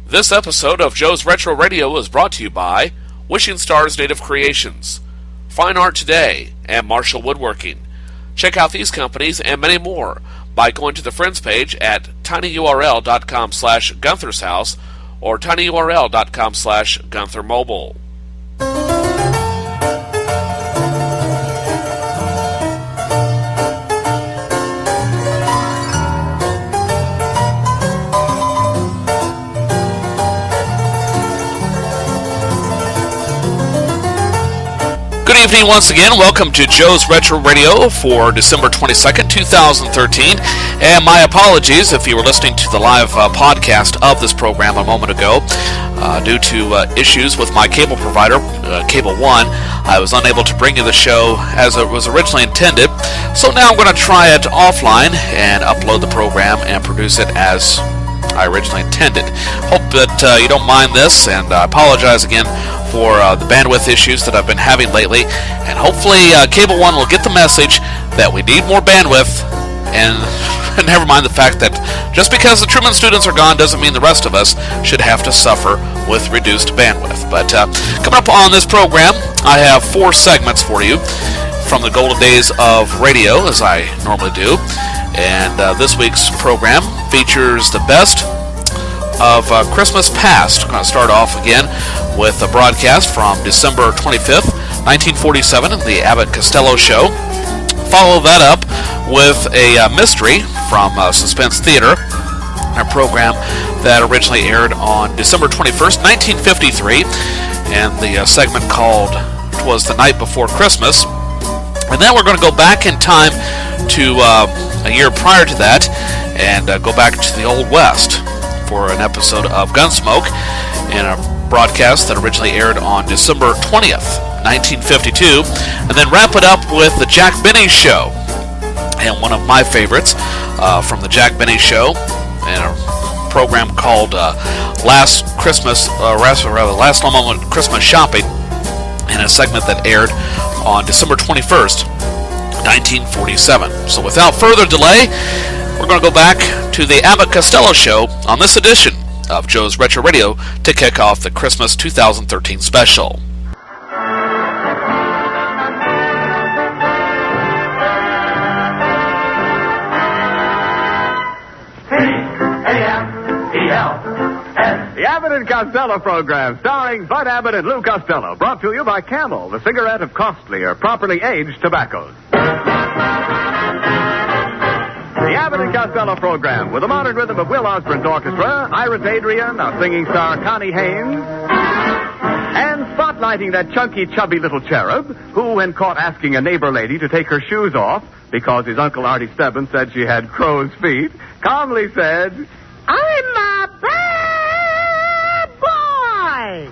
This episode of Joe's Retro Radio is brought to you by Wishing Stars Native Creations, Fine Art Today, and Marshall Woodworking. Check out these companies and many more by going to the Friends page at tinyurl.com/Gunther'sHouse or tinyurl.com/GuntherMobile. Good evening once again. Welcome to Joe's Retro Radio for December 22nd, 2013. And my apologies if you were listening to the live podcast of this program a moment ago. Due to issues with my cable provider, Cable One, I was unable to bring you the show as it was originally intended. So now I'm going to try it offline and upload the program and produce it as I originally intended. Hope that you don't mind this, and I apologize again for the bandwidth issues that I've been having lately, and hopefully Cable One will get the message that we need more bandwidth, and never mind the fact that just because the Truman students are gone doesn't mean the rest of us should have to suffer with reduced bandwidth. But coming up on this program, I have 4 segments for you from the golden days of radio, as I normally do, and this week's program features the best of Christmas past. I'm going to start off again with a broadcast from December 25th, 1947, the Abbott Costello Show. Follow that up with a mystery from Suspense Theater, a program that originally aired on December 21st, 1953, and the segment called "Twas the Night Before Christmas." And then we're going to go back in time to a year prior to that and go back to the Old West for an episode of Gunsmoke in a broadcast that originally aired on December 20th, 1952, and then wrap it up with the Jack Benny Show, and one of my favorites from the Jack Benny Show, and a program called Last Long Moment Christmas Shopping, and a segment that aired on December 21st, 1947. So without further delay, we're going to go back to the Abbott Costello Show on this edition of Joe's Retro Radio to kick off the Christmas 2013 special. The Abbott and Costello program, starring Bud Abbott and Lou Costello, brought to you by Camel, the cigarette of costlier, properly aged tobaccos. The Abbott and Costello program, with the modern rhythm of Will Osborne's orchestra, Iris Adrian, our singing star Connie Haynes, and spotlighting that chunky, chubby little cherub who, when caught asking a neighbor lady to take her shoes off because his Uncle Artie Stebbins said she had crow's feet, calmly said, "I'm a bad boy."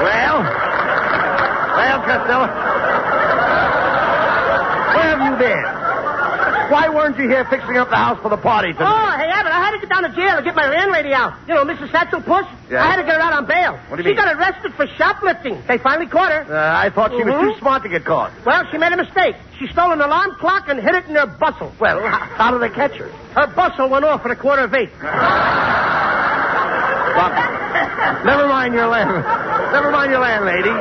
Well, Costello, where have you been? Why weren't you here fixing up the house for the party tonight? Oh, hey, Abbott, I had to get down to jail to get my landlady out. You know, Mrs. Satchel Puss? Yeah. I had to get her out on bail. What do you mean? She got arrested for shoplifting. They finally caught her. I thought she was too smart to get caught. Well, she made a mistake. She stole an alarm clock and hid it in her bustle. Well, how did they catch her? Her bustle went off at 7:15. Well, never mind your landlady.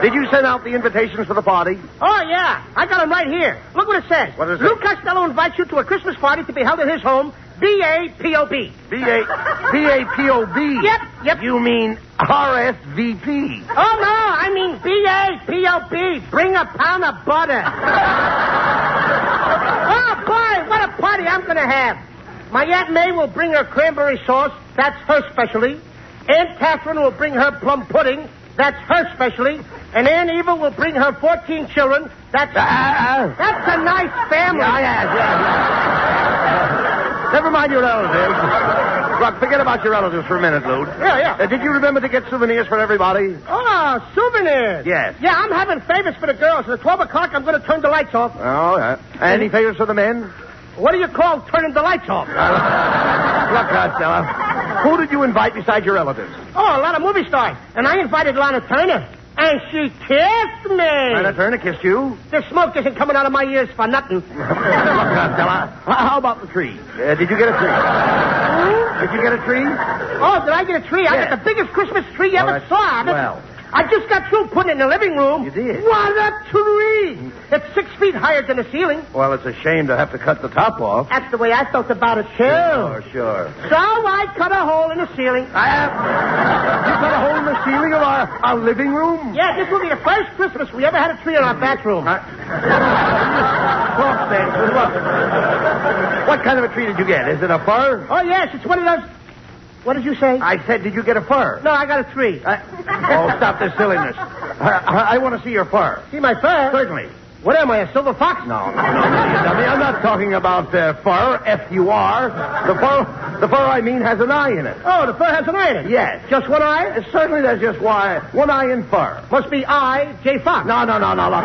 Did you send out the invitations for the party? Oh, yeah. I got them right here. Look what it says. What is it? Lou Costello invites you to a Christmas party to be held at his home, B-A-P-O-B. B-A-P-O-B? Yep. You mean RSVP? Oh, no, I mean B-A-P-O-B. Bring a pound of butter. Oh, boy, what a party I'm going to have. My Aunt May will bring her cranberry sauce. That's her specialty. Aunt Catherine will bring her plum pudding. That's her specialty. And Aunt Eva will bring her 14 children. That's a nice family. Yeah. Never mind your relatives. Look, forget about your relatives for a minute, Lou. Yeah. Did you remember to get souvenirs for everybody? Oh, souvenirs. Yes. Yeah, I'm having favors for the girls. At 12 o'clock, I'm going to turn the lights off. Oh, yeah. Any favors for the men? What do you call turning the lights off? Look, Costello, who did you invite besides your relatives? Oh, a lot of movie stars. And I invited Lana Turner. And she kissed me. Lana Turner kissed you? The smoke isn't coming out of my ears for nothing. Look, Costello, how about the tree? Did you get a tree? Did you get a tree? Oh, did I get a tree? Yeah. I got the biggest Christmas tree you ever saw. Well. I just got through putting it in the living room. You did? What a tree! It's 6 feet higher than the ceiling. Well, it's a shame to have to cut the top off. That's the way I felt about it, too. Sure. So I cut a hole in the ceiling. You cut a hole in the ceiling of our living room? Yeah, this will be the first Christmas we ever had a tree in our bathroom. Look, what kind of a tree did you get? Is it a fir? Oh, yes, it's one of those... What did you say? I said, did you get a fir? No, I got a tree. Stop this silliness. I want to see your fur. See my fur? Certainly. What am I, a silver fox? No, you dummy. I'm not talking about fur, F-U-R. The fur I mean has an eye in it. Oh, the fur has an eye in it? Yes. Just one eye? Certainly there's just one eye in fur. Must be I, J. Fox. No, look.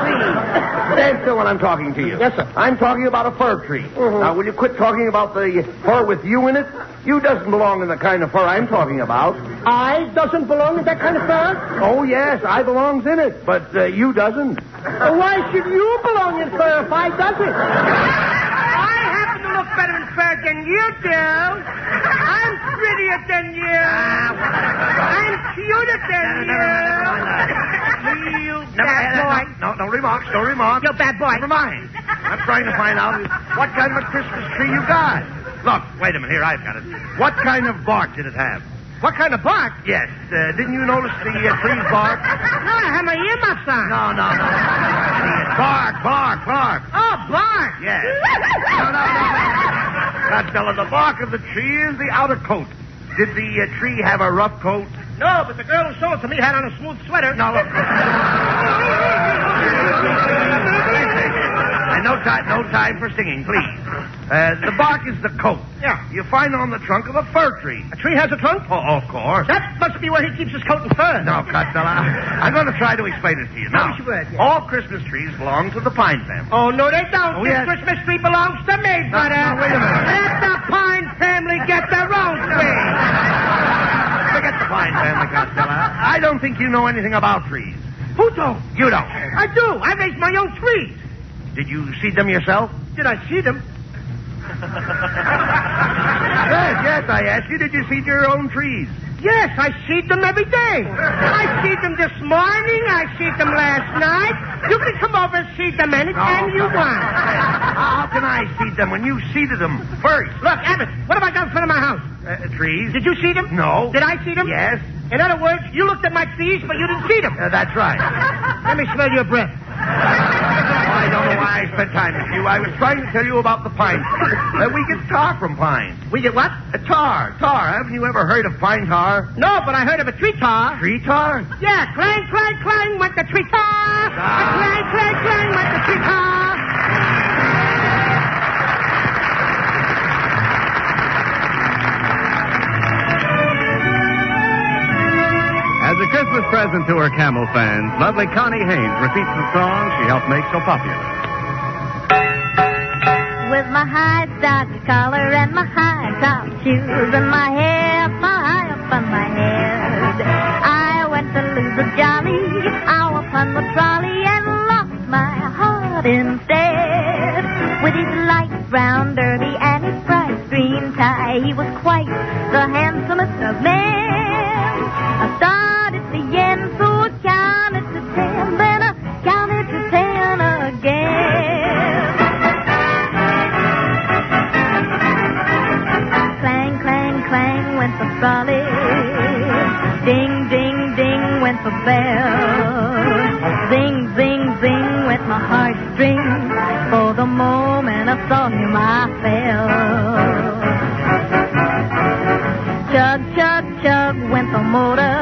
Please, stand still when I'm talking to you. Yes, sir. I'm talking about a fir tree. Mm-hmm. Now, will you quit talking about the fur with you in it? You doesn't belong in the kind of fur I'm talking about. I doesn't belong in that kind of fur? Oh, yes, I belongs in it, but you doesn't. Why should you belong in fur if I doesn't? I happen to look better in fur than you do. I'm prettier than you. I'm cuter than you. You bad boy. No remarks. You bad boy. Never mind. I'm trying to find out what kind of a Christmas tree you got. Look, wait a minute. Here, I've got it. What kind of bark did it have? What kind of bark? Yes. Didn't you notice the tree's bark? No, I have my earmuffs on. No. Bark. Oh, bark. Yes. No. Costello, the bark of the tree is the outer coat. Did the tree have a rough coat? No, but the girl who sold it to me had on a smooth sweater. No, look. No time for singing, please. The bark is the coat. Yeah. You find it on the trunk of a fir tree. A tree has a trunk? Oh, of course. That must be where he keeps his coat and fur. No, Costello, I'm going to try to explain it to you. Now, Maybe you would, yeah. all Christmas trees belong to the pine family. Oh, no, they don't. Oh, This yes. Christmas tree belongs to me, brother. No, wait a minute. Let the Pine family get their own tree. Forget the pine family, Costello. I don't think you know anything about trees. Who don't? You don't. I do. I raise my own trees. Did you seed them yourself? Did I see them? Yes, I asked you, did you seed your own trees? Yes, I seed them every day. I seed them this morning. I seed them last night. You can come over and seed them anytime you want. How can I seed them when you seeded them first? Look, Abbott, what have I got in front of my house? Trees? Did you see them? No. Did I see them? Yes. In other words, you looked at my trees, but you didn't see them. That's right. Let me smell your breath. I don't know why I spent time with you. I was trying to tell you about the pine tree. We get tar from pine. We get what? Tar. Haven't you ever heard of pine tar? No, but I heard of a tree tar. Tree tar? Yeah, clang, clang, clang, went the tree tar. Clang, clang, clang, went the tree tar. As a Christmas present to her Camel fans, lovely Connie Haynes repeats the song she helped make so popular. With my high starched collar and my high top shoes and my hair high up on my head, I went to lose a jolly hour upon the trolley and lost my heart instead. With his light brown derby and his bright green tie, he was quite the handsomest of men. I started to yen, so I counted to 10, then I counted to 10 again. Clang, clang, clang went the trolley. Ding, ding, ding went the bell. Zing, zing, zing went my heartstrings. For the moment I saw him, I fell. Chug, chug, chug went the motor.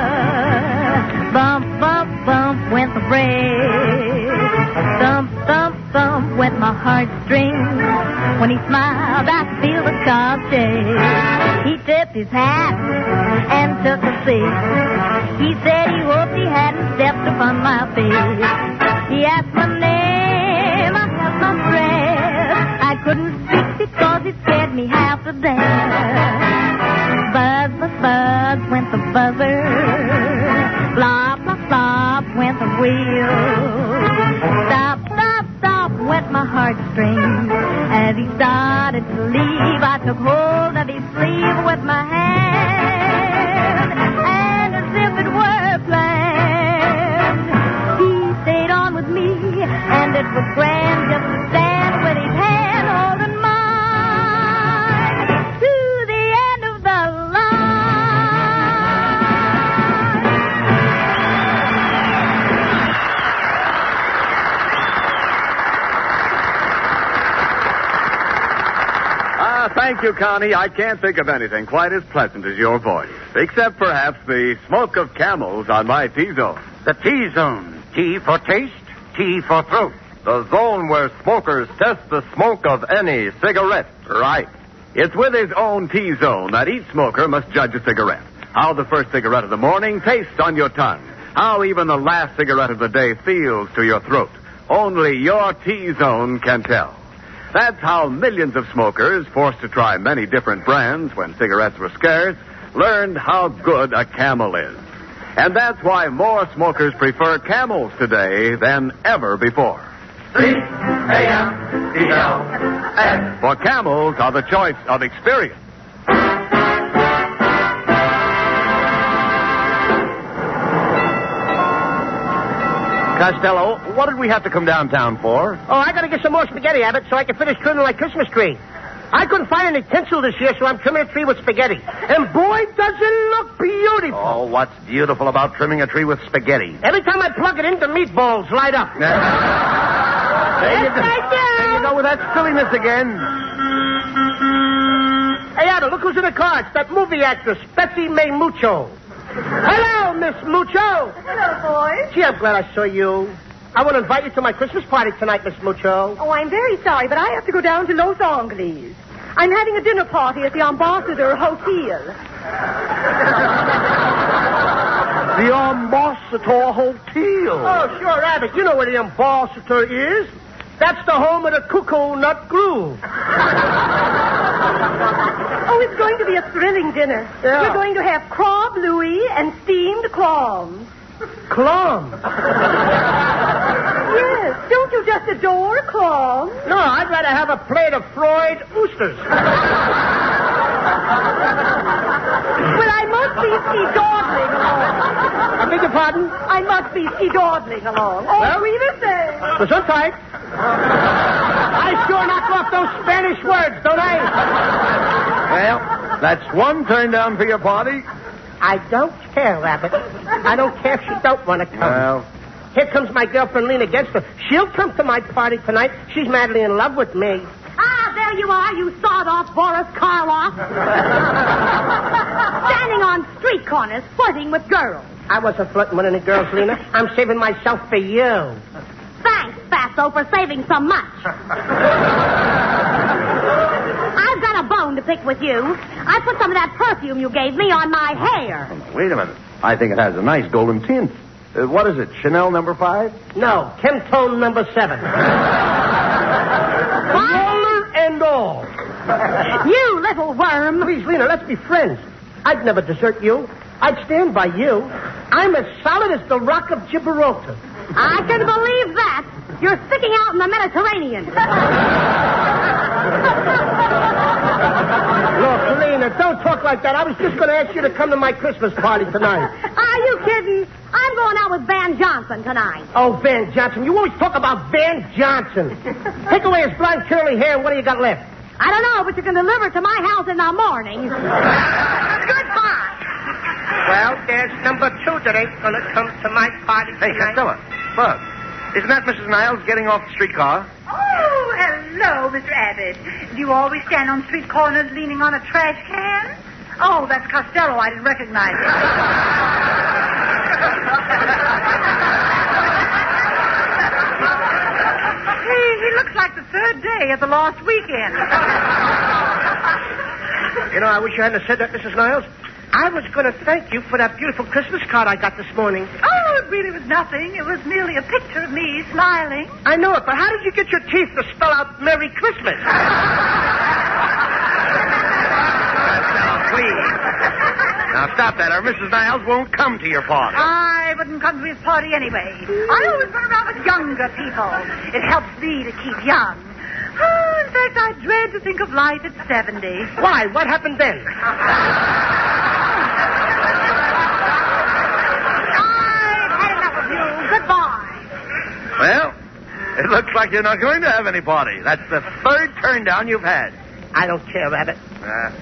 Bump, bump, bump went the brake. Thump, thump, thump went my heartstrings. When he smiled, I could feel the car shake. He tipped his hat and took a seat. He said he hoped he hadn't stepped upon my face. He asked my name, I held went the buzzer. Flop, flop, flop went the wheel. Stop, stop, stop went my heartstrings. As he started to leave, I took hold of his sleeve with my hand. And as if it were planned, he stayed on with me. And it was grand just to stand with his hand holding mine to the end of the Thank you, Connie. I can't think of anything quite as pleasant as your voice, except perhaps the smoke of camels on my T-zone. The T-zone. T for taste, T for throat. The zone where smokers test the smoke of any cigarette. Right. It's with his own T-zone that each smoker must judge a cigarette. How the first cigarette of the morning tastes on your tongue. How even the last cigarette of the day feels to your throat. Only your T-zone can tell. That's how millions of smokers, forced to try many different brands when cigarettes were scarce, learned how good a Camel is. And that's why more smokers prefer Camels today than ever before. C-A-M-E-L-S. For Camels are the choice of experience. Costello, what did we have to come downtown for? Oh, I gotta get some more spaghetti, Abbott, so I can finish trimming my Christmas tree. I couldn't find any tinsel this year, so I'm trimming a tree with spaghetti. And boy, does it look beautiful. Oh, what's beautiful about trimming a tree with spaghetti? Every time I plug it in, the meatballs light up. There you go with that silliness again. Hey, Abbott, look who's in the car. It's that movie actress, Betsy May Mucho. Hello, Miss Mucho. Hello, boys. Gee, I'm glad I saw you. I want to invite you to my Christmas party tonight, Miss Mucho. Oh, I'm very sorry, but I have to go down to Los Angeles. I'm having a dinner party at the Ambassador Hotel. The Ambassador Hotel. Oh, sure, Abbott. You know where the Ambassador is. That's the home of the Cuckoo Nut Groove. Oh, it's going to be a thrilling dinner. Yeah. We're going to have crab louis and steamed clams. Clam. Yes, don't you just adore clams? No, I'd rather have a plate of fried oysters. Well, I must be ski-dawdling along. I beg your pardon? I must be ski-dawdling along. Oh, Well? we will say. Gesundheit. I sure knock off those Spanish words, don't I? Well, that's one turn down for your party. I don't care, Rabbit. I don't care if she don't want to come. Well, Here comes my girlfriend, Lena Genster. She'll come to my party tonight. She's madly in love with me. Ah, there you are, you sawed-off Boris Karloff. Standing on street corners, flirting with girls. I wasn't flirting with any girls, Lena. I'm saving myself for you. Thanks, Fatso, for saving so much. I've got a bone to pick with you. I put some of that perfume you gave me on my hair. wait a minute. I think it has a nice golden tint. What is it, Chanel number 5? No, Kentone number 7. Roller and all. You little worm. Please, Lena, let's be friends. I'd never desert you. I'd stand by you. I'm as solid as the rock of Gibraltar. I can believe that. You're sticking out in the Mediterranean. Look, Lena, don't talk like that. I was just going to ask you to come to my Christmas party tonight. Are you kidding? I'm going out with Van Johnson tonight. Oh, Van Johnson. You always talk about Van Johnson. Take away his blonde curly hair, and what do you got left? I don't know, but you can deliver it to my house in the morning. Goodbye. Well, there's number 2 that ain't going to come to my party Hey, tonight. Costello. Bud, isn't that Mrs. Niles getting off the streetcar? Oh, hello, Mr. Abbott. Do you always stand on street corners leaning on a trash can? Oh, that's Costello. I didn't recognize him. He looks like the third day of the lost weekend. You know, I wish you hadn't said that, Mrs. Niles. I was going to thank you for that beautiful Christmas card I got this morning. Oh, it really was nothing. It was merely a picture of me smiling. I know it, but how did you get your teeth to spell out Merry Christmas? Now, please. Now, stop that, or Mrs. Niles won't come to your party. I wouldn't come to his party anyway. I always run around with younger people. It helps me to keep young. Oh, in fact, I dread to think of life at 70. Why? What happened then? I've had enough of you. Goodbye. Well, it looks like you're not going to have any party. That's the third turn down you've had. I don't care, Abbott.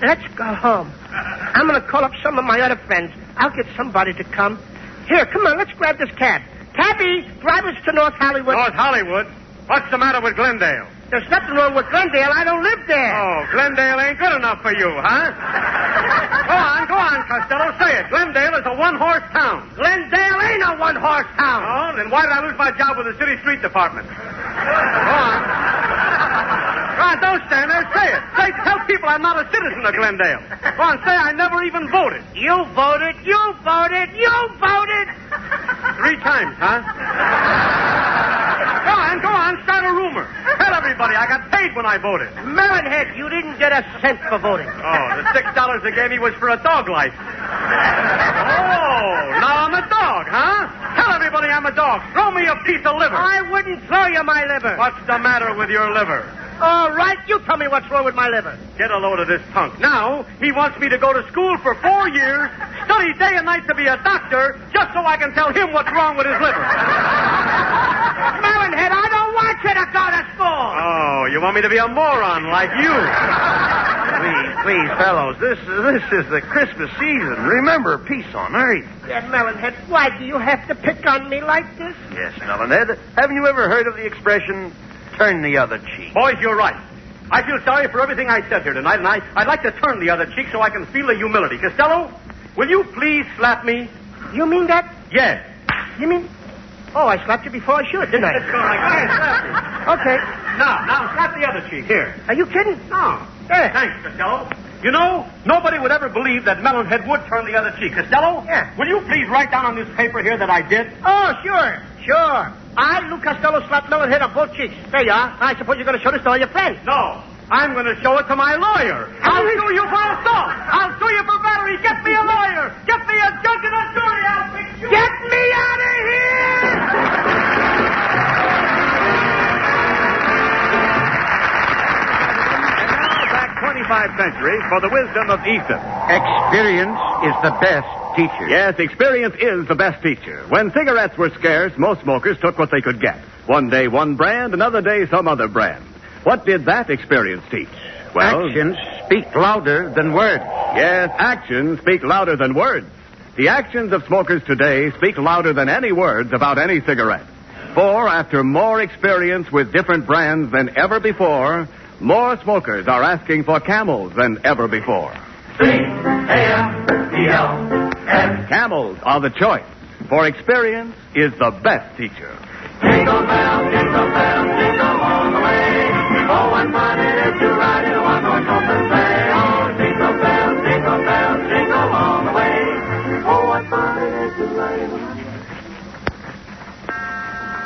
Let's go home. I'm going to call up some of my other friends. I'll get somebody to come. Here, come on, let's grab this cab. Cabby, drive us to North Hollywood. North Hollywood? What's the matter with Glendale? There's nothing wrong with Glendale. I don't live there. Oh, Glendale ain't good enough for you, huh? Go on, Costello. Say it. Glendale is a one-horse town. Glendale ain't a one-horse town. Oh, then why did I lose my job with the city street department? Go on. Go on, don't stand there. Say it. Tell people I'm not a citizen of Glendale. Go on, say I never even voted. You voted. You voted. You voted. 3 times, huh? Go on, start a rumor. Tell everybody I got paid when I voted. Melonhead, you didn't get a cent for voting. Oh, the $6 they gave me was for a dog life. Oh, now I'm a dog, huh? Tell everybody I'm a dog. Throw me a piece of liver. I wouldn't throw you my liver. What's the matter with your liver? All right, you tell me what's wrong with my liver. Get a load of this punk. Now, he wants me to go to school for 4 years, study day and night to be a doctor, just so I can tell him what's wrong with his liver. Melonhead, I don't want you to go to school. Oh, you want me to be a moron like you? Please, fellows, this is the Christmas season. Remember, peace on earth. Yeah, Melonhead, why do you have to pick on me like this? Yes, Melonhead. Haven't you ever heard of the expression, turn the other cheek? Boys, you're right. I feel sorry for everything I said here tonight, and I'd like to turn the other cheek so I can feel the humility. Costello, will you please slap me? You mean that? Yes. You mean... Oh, I slapped you before I should, didn't I? That's all right. Go ahead, slap me. Okay. Now, slap the other cheek. Here. Are you kidding? No. Yeah. Thanks, Costello. You know, nobody would ever believe that Melonhead would turn the other cheek. Costello? Yeah. Will you please write down on this paper here that I did? Oh, sure. I, Lou Costello, slapped Melonhead on both cheeks. There you are. I suppose you're going to show this to all your friends. No. I'm going to show it to my lawyer. I'll sue you for assault. I'll sue you for battery. Get me a lawyer. Get me a judge and a jury. I'll fix you. Get me out of here! And now back 25 centuries for the wisdom of Ethan. Experience is the best teacher. Yes, experience is the best teacher. When cigarettes were scarce, most smokers took what they could get. One day one brand, another day some other brand. What did that experience teach? Well, Actions speak louder than words. yes, actions speak louder than words. The actions of smokers today speak louder than any words about any cigarette. For after more experience with different brands than ever before, more smokers are asking for Camels than ever before. C-A-M-E-L-S. Camels are the choice, for experience is the best teacher. Jingle bell, jingle bell, jingle all the way. Oh, what fun it is to ride in a one-horse open sleigh. Oh, jingle bell, jingle all the way. Oh, what fun it is to ride in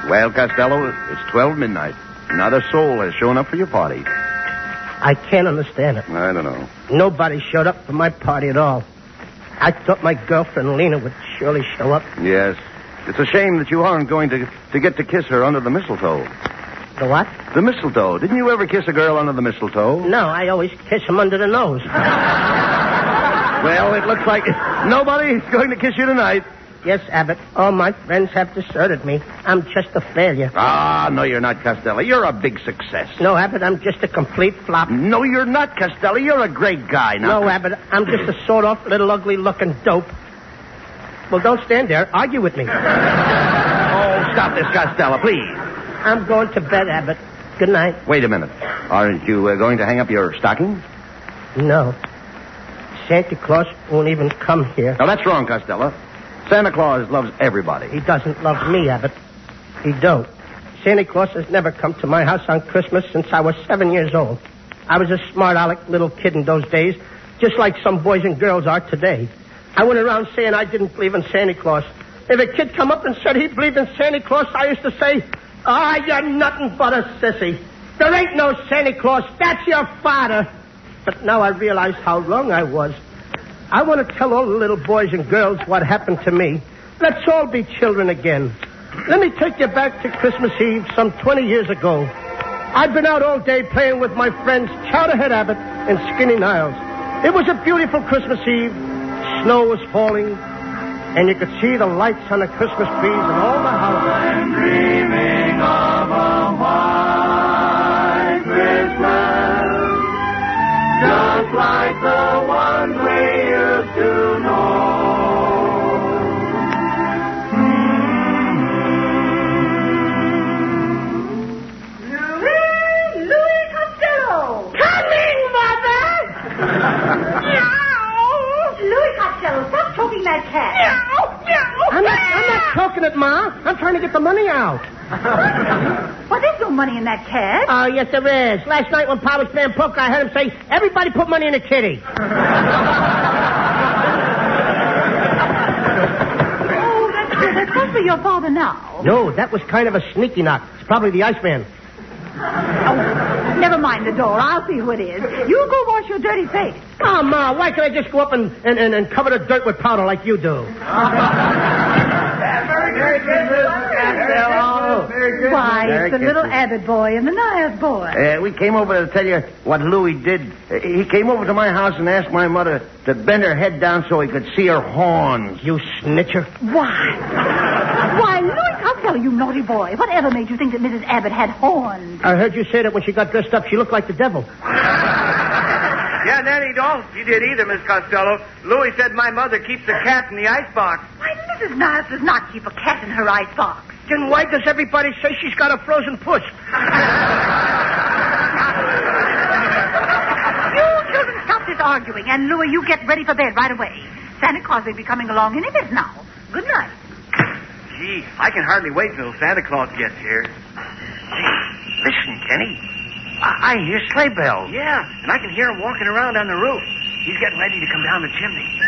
a Well, Costello, it's 12 midnight. Not a soul has shown up for your party. I can't understand it. I don't know. Nobody showed up for my party at all. I thought my girlfriend Lena would surely show up. Yes. It's a shame that you aren't going to get to kiss her under the mistletoe. The what? The mistletoe. Didn't you ever kiss a girl under the mistletoe? No, I always kiss him under the nose. Well, it looks like nobody's going to kiss you tonight. Yes, Abbott. All my friends have deserted me. I'm just a failure. Ah, no, you're not, Costello. You're a big success. No, Abbott, I'm just a complete flop. No, you're not, Costello. You're a great guy. Now. No, Abbott, I'm just a sawed-off, little, ugly-looking dope. Well, don't stand there. Argue with me. Oh, stop this, Costello, please. I'm going to bed, Abbott. Good night. Wait a minute. Aren't you going to hang up your stocking? No. Santa Claus won't even come here. Now, that's wrong, Costello. Santa Claus loves everybody. He doesn't love me, Abbott. He don't. Santa Claus has never come to my house on Christmas since I was 7 years old. I was a smart aleck little kid in those days, just like some boys and girls are today. I went around saying I didn't believe in Santa Claus. If a kid come up and said he believed in Santa Claus, I used to say, you're nothing but a sissy. There ain't no Santa Claus. That's your father. But now I realize how wrong I was. I want to tell all the little boys and girls what happened to me. Let's all be children again. Let me take you back to Christmas Eve some 20 years ago. I'd been out all day playing with my friends Chowderhead Abbott and Skinny Niles. It was a beautiful Christmas Eve. Snow was falling, and you could see the lights on the Christmas trees in all the houses. I'm dreaming of a white Christmas, just like the ones we used to know. Louis Costello! Coming, Mother! Louis Costello, stop choking that cat. I'm not choking it, Ma. I'm trying to get the money out. Well, there's no money in that cat. Oh, yes, there is. Last night when Pa was playing poker, I heard him say, everybody put money in a kitty. Oh, that's not for your father now. No, that was kind of a sneaky knock. It's probably the Iceman. Oh, never mind the door. I'll see who it is. You go wash your dirty face. Oh, Ma, why can't I just go up and cover the dirt with powder like you do? Merry Christmas, Costello. Why, it's the little Abbott boy and the Niles boy. We came over to tell you what Louis did. He came over to my house and asked my mother to bend her head down so he could see her horns. You snitcher. Why, Louis Costello, you naughty boy. Whatever made you think that Mrs. Abbott had horns? I heard you say that when she got dressed up, she looked like the devil. Yeah, Nanny, don't. You did either, Miss Costello. Louis said my mother keeps a cat in the icebox. Why, Mrs. Niles does not keep a cat in her icebox. Then why does everybody say she's got a frozen puss? You children stop this arguing, and Louis, you get ready for bed right away. Santa Claus will be coming along any minute now. Good night. Gee, I can hardly wait till Santa Claus gets here. Listen, Kenny. I hear sleigh bells. Yeah, and I can hear him walking around on the roof. He's getting ready to come down the chimney.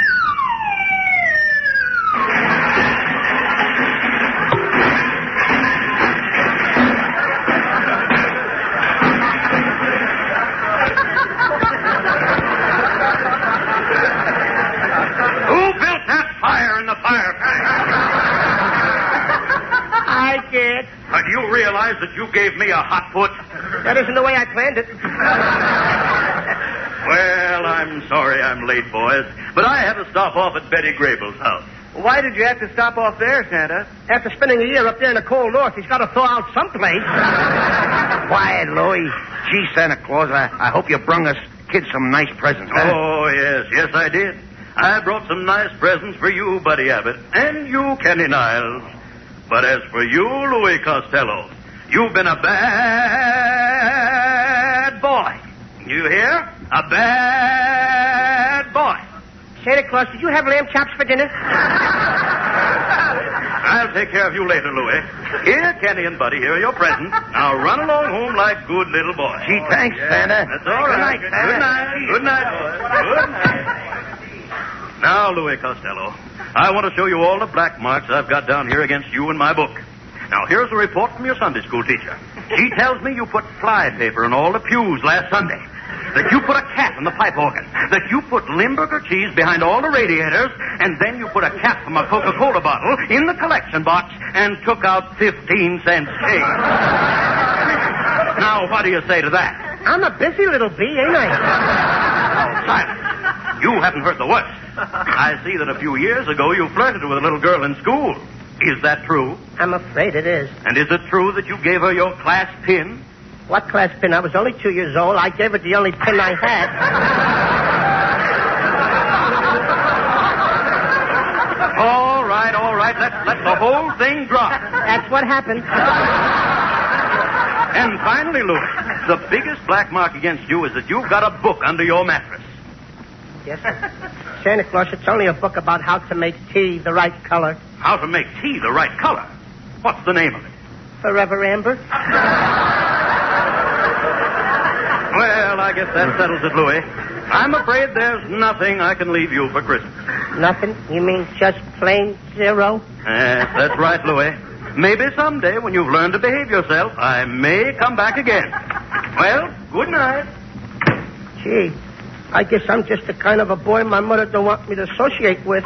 Who built that fire in the fireplace? I did. Do you realize that you gave me a hot foot? That isn't the way I planned it. Well, I'm sorry I'm late, boys, but I had to stop off at Betty Grable's house. Why did you have to stop off there, Santa? After spending a year up there in the cold north, he's got to thaw out someplace. Quiet, Louis. Gee, Santa Claus, I hope you brung us kids some nice presents, huh? Oh, yes, I did. I brought some nice presents for you, Buddy Abbott, and you, Kenny Niles. But as for you, Louis Costello, you've been a bad boy. You hear? A bad boy. Santa Claus, did you have lamb chops for dinner? I'll take care of you later, Louis. Here, Kenny and Buddy, here are your presents. Now run along home like good little boys. Gee, thanks, Santa. That's all right. Good night, Santa. Good night, boys. Good night. Now, Louis Costello, I want to show you all the black marks I've got down here against you in my book. Now, here's a report from your Sunday school teacher. She tells me you put fly paper in all the pews last Sunday, that you put a cat in the pipe organ, that you put Limburger cheese behind all the radiators, and then you put a cap from a Coca-Cola bottle in the collection box and took out 15-cent change. Now, what do you say to that? I'm a busy little bee, ain't I? Silence. You haven't heard the worst. I see that a few years ago you flirted with a little girl in school. Is that true? I'm afraid it is. And is it true that you gave her your class pin? What class pin? I was only 2 years old. I gave it the only pin I had. All right. Let the whole thing drop. That's what happened. And finally, Louis, the biggest black mark against you is that you've got a book under your mattress. Yes, sir. Santa Claus, it's only a book about how to make tea the right color. How to make tea the right color? What's the name of it? Forever Amber. Well, I guess that settles it, Louis. I'm afraid there's nothing I can leave you for Christmas. Nothing? You mean just plain zero? That's right, Louis. Maybe someday, when you've learned to behave yourself, I may come back again. Well, good night. Gee, I guess I'm just the kind of a boy my mother don't want me to associate with.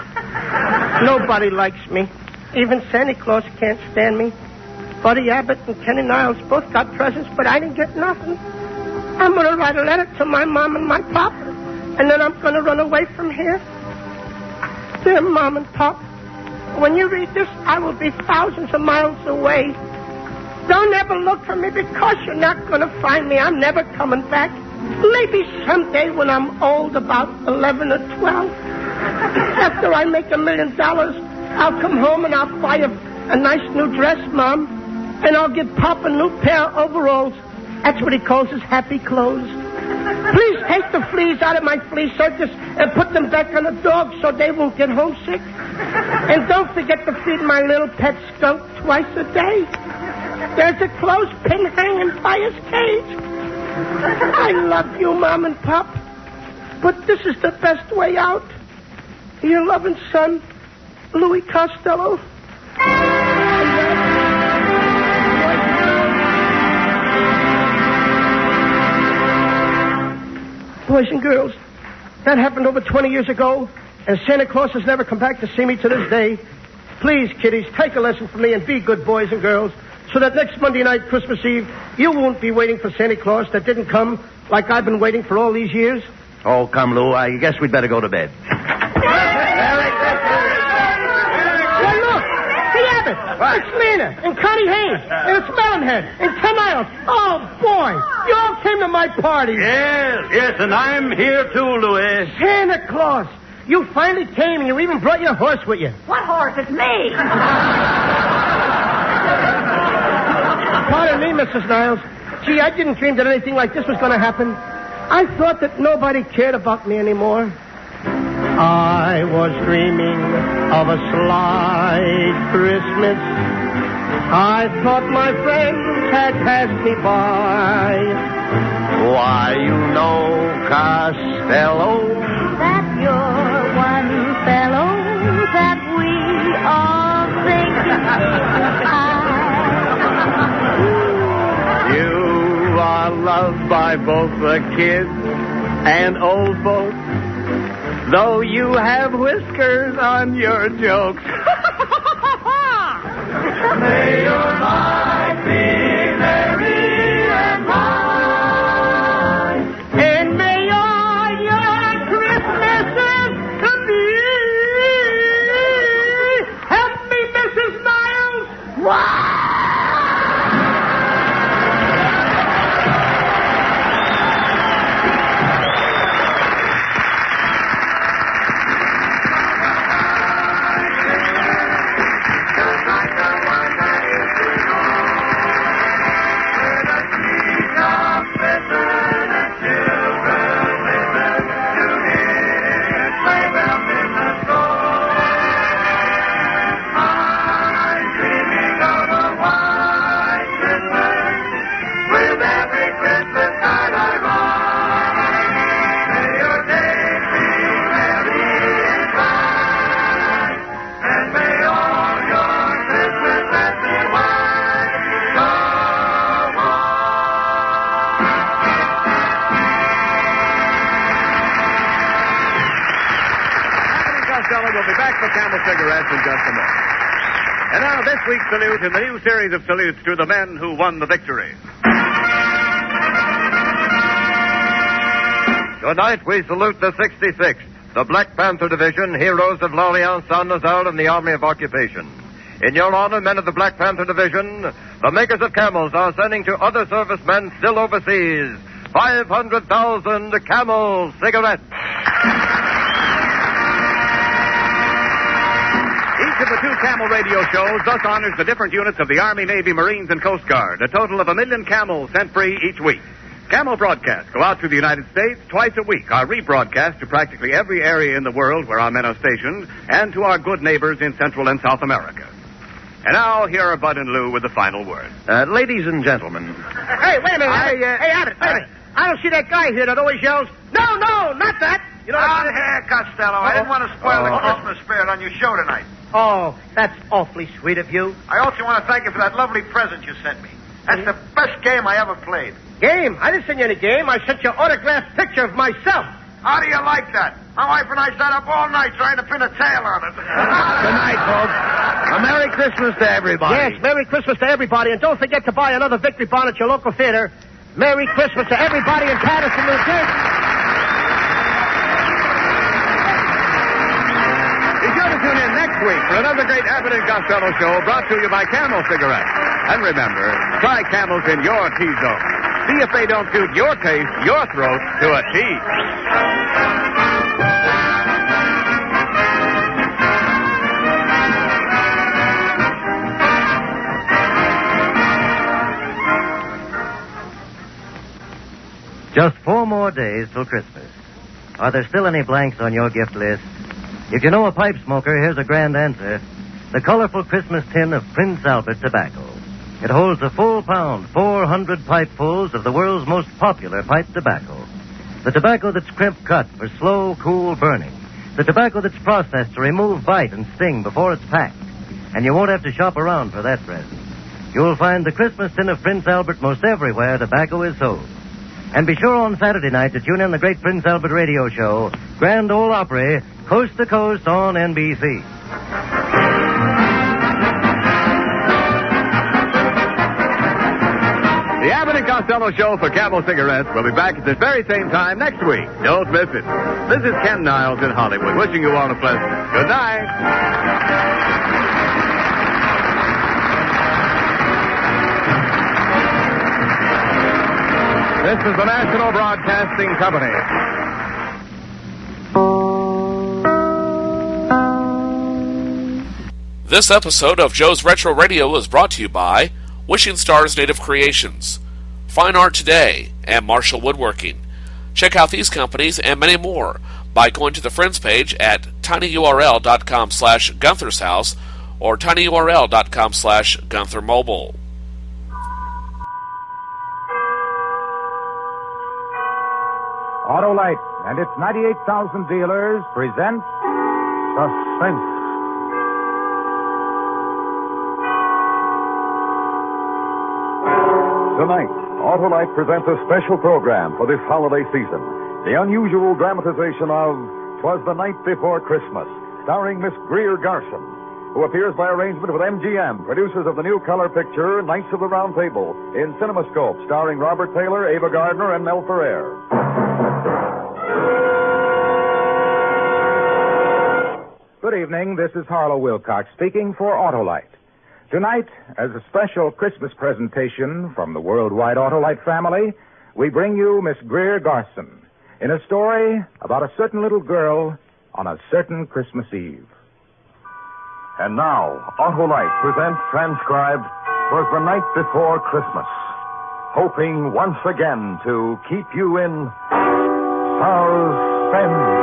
Nobody likes me. Even Santa Claus can't stand me. Buddy Abbott and Kenny Niles both got presents, but I didn't get nothing. I'm going to write a letter to my mom and my pop, and then I'm going to run away from here. Dear Mom and Pop, when you read this, I will be thousands of miles away. Don't ever look for me because you're not going to find me. I'm never coming back. Maybe someday when I'm old, about 11 or 12. After I make $1 million, I'll come home and I'll buy a nice new dress, Mom. And I'll give Pop a new pair of overalls. That's what he calls his happy clothes. Please take the fleas out of my flea circus and put them back on the dogs so they won't get homesick. And don't forget to feed my little pet skunk twice a day. There's a clothespin hanging by his cage. I love you, Mom and Pop, but this is the best way out. Your loving son, Louis Costello. Boys and girls, that happened over 20 years ago, and Santa Claus has never come back to see me to this day. Please, kiddies, take a lesson from me and be good boys and girls, so that next Monday night, Christmas Eve, you won't be waiting for Santa Claus that didn't come like I've been waiting for all these years. Oh, come, Lou. I guess we'd better go to bed. Hey, look! See Abbott! It's Lena and Connie Haynes and it's Melonhead and Ken Niles. Oh, boy! You all came to my party. Yes, and I'm here too, Louis. Santa Claus! You finally came and you even brought your horse with you. What horse? It's me. Pardon me, Mrs. Niles. Gee, I didn't dream that anything like this was going to happen. I thought that nobody cared about me anymore. I was dreaming of a slight Christmas. I thought my friends had passed me by. Why, you know, Costello. That you're one fellow that we all think You are loved by both the kids and old folks, though you have whiskers on your jokes. May your life be merry and bright. And may all your Christmases be. Help me, Mrs. Niles. We'll be back for Camel Cigarettes in just a moment. And now this week's salute in the new series of salutes to the men who won the victory. Tonight we salute the 66th, the Black Panther Division, heroes of L'Orient, Saint-Nazaire, and the Army of Occupation. In your honor, men of the Black Panther Division, the makers of camels are sending to other servicemen still overseas 500,000 Camel cigarettes. Each of the two Camel radio shows thus honors the different units of the Army, Navy, Marines, and Coast Guard. A total of 1 million Camels sent free each week. Camel broadcasts go out to the United States twice a week, are rebroadcast to practically every area in the world where our men are stationed, and to our good neighbors in Central and South America. And now, here are Bud and Lou with the final word. Ladies and gentlemen. Hey, wait a minute. Hey, Abbott, wait a minute. I don't see that guy here that always yells, no, not that. You know, here, Costello. I didn't want to spoil the Christmas spirit on your show tonight. Oh, that's awfully sweet of you. I also want to thank you for that lovely present you sent me. That's the best game I ever played. Game? I didn't send you any game. I sent you an autographed picture of myself. How do you like that? My wife and I sat up all night trying to pin a tail on it. Good night, folks. A Merry Christmas to everybody. Yes, Merry Christmas to everybody, and don't forget to buy another Victory Bond at your local theater. Merry Christmas to everybody in Patterson, New Jersey. Be sure to tune in next week for another great Abbott and Costello show brought to you by Camel Cigarettes. And remember, try Camels in your T-zone. See if they don't suit your taste, your throat, to a T. Just 4 more days till Christmas. Are there still any blanks on your gift list? If you know a pipe smoker, here's a grand answer. The colorful Christmas tin of Prince Albert tobacco. It holds a full pound, 400 pipefuls of the world's most popular pipe tobacco. The tobacco that's crimp cut for slow, cool burning. The tobacco that's processed to remove bite and sting before it's packed. And you won't have to shop around for that present. You'll find the Christmas tin of Prince Albert most everywhere tobacco is sold. And be sure on Saturday night to tune in the great Prince Albert radio show, Grand Ole Opry, Coast to Coast on NBC. The Abbott and Costello Show for Camel Cigarettes will be back at this very same time next week. Don't miss it. This is Ken Niles in Hollywood, wishing you all a pleasant good night. This is the National Broadcasting Company. This episode of Joe's Retro Radio was brought to you by Wishing Stars Native Creations, Fine Art Today, and Marshall Woodworking. Check out these companies and many more by going to the Friends page at tinyurl.com/Gunther's House or tinyurl.com/GuntherMobile. Autolite and its 98,000 dealers present Suspense. Tonight, Autolite presents a special program for this holiday season. The unusual dramatization of 'Twas the Night Before Christmas, starring Miss Greer Garson, who appears by arrangement with MGM, producers of the new color picture Knights of the Round Table, in CinemaScope, starring Robert Taylor, Ava Gardner, and Mel Ferrer. Good evening. This is Harlow Wilcox speaking for Autolite. Tonight, as a special Christmas presentation from the worldwide Autolite family, we bring you Miss Greer Garson in a story about a certain little girl on a certain Christmas Eve. And now, Autolite presents transcribed 'Twas the Night Before Christmas, hoping once again to keep you in suspense.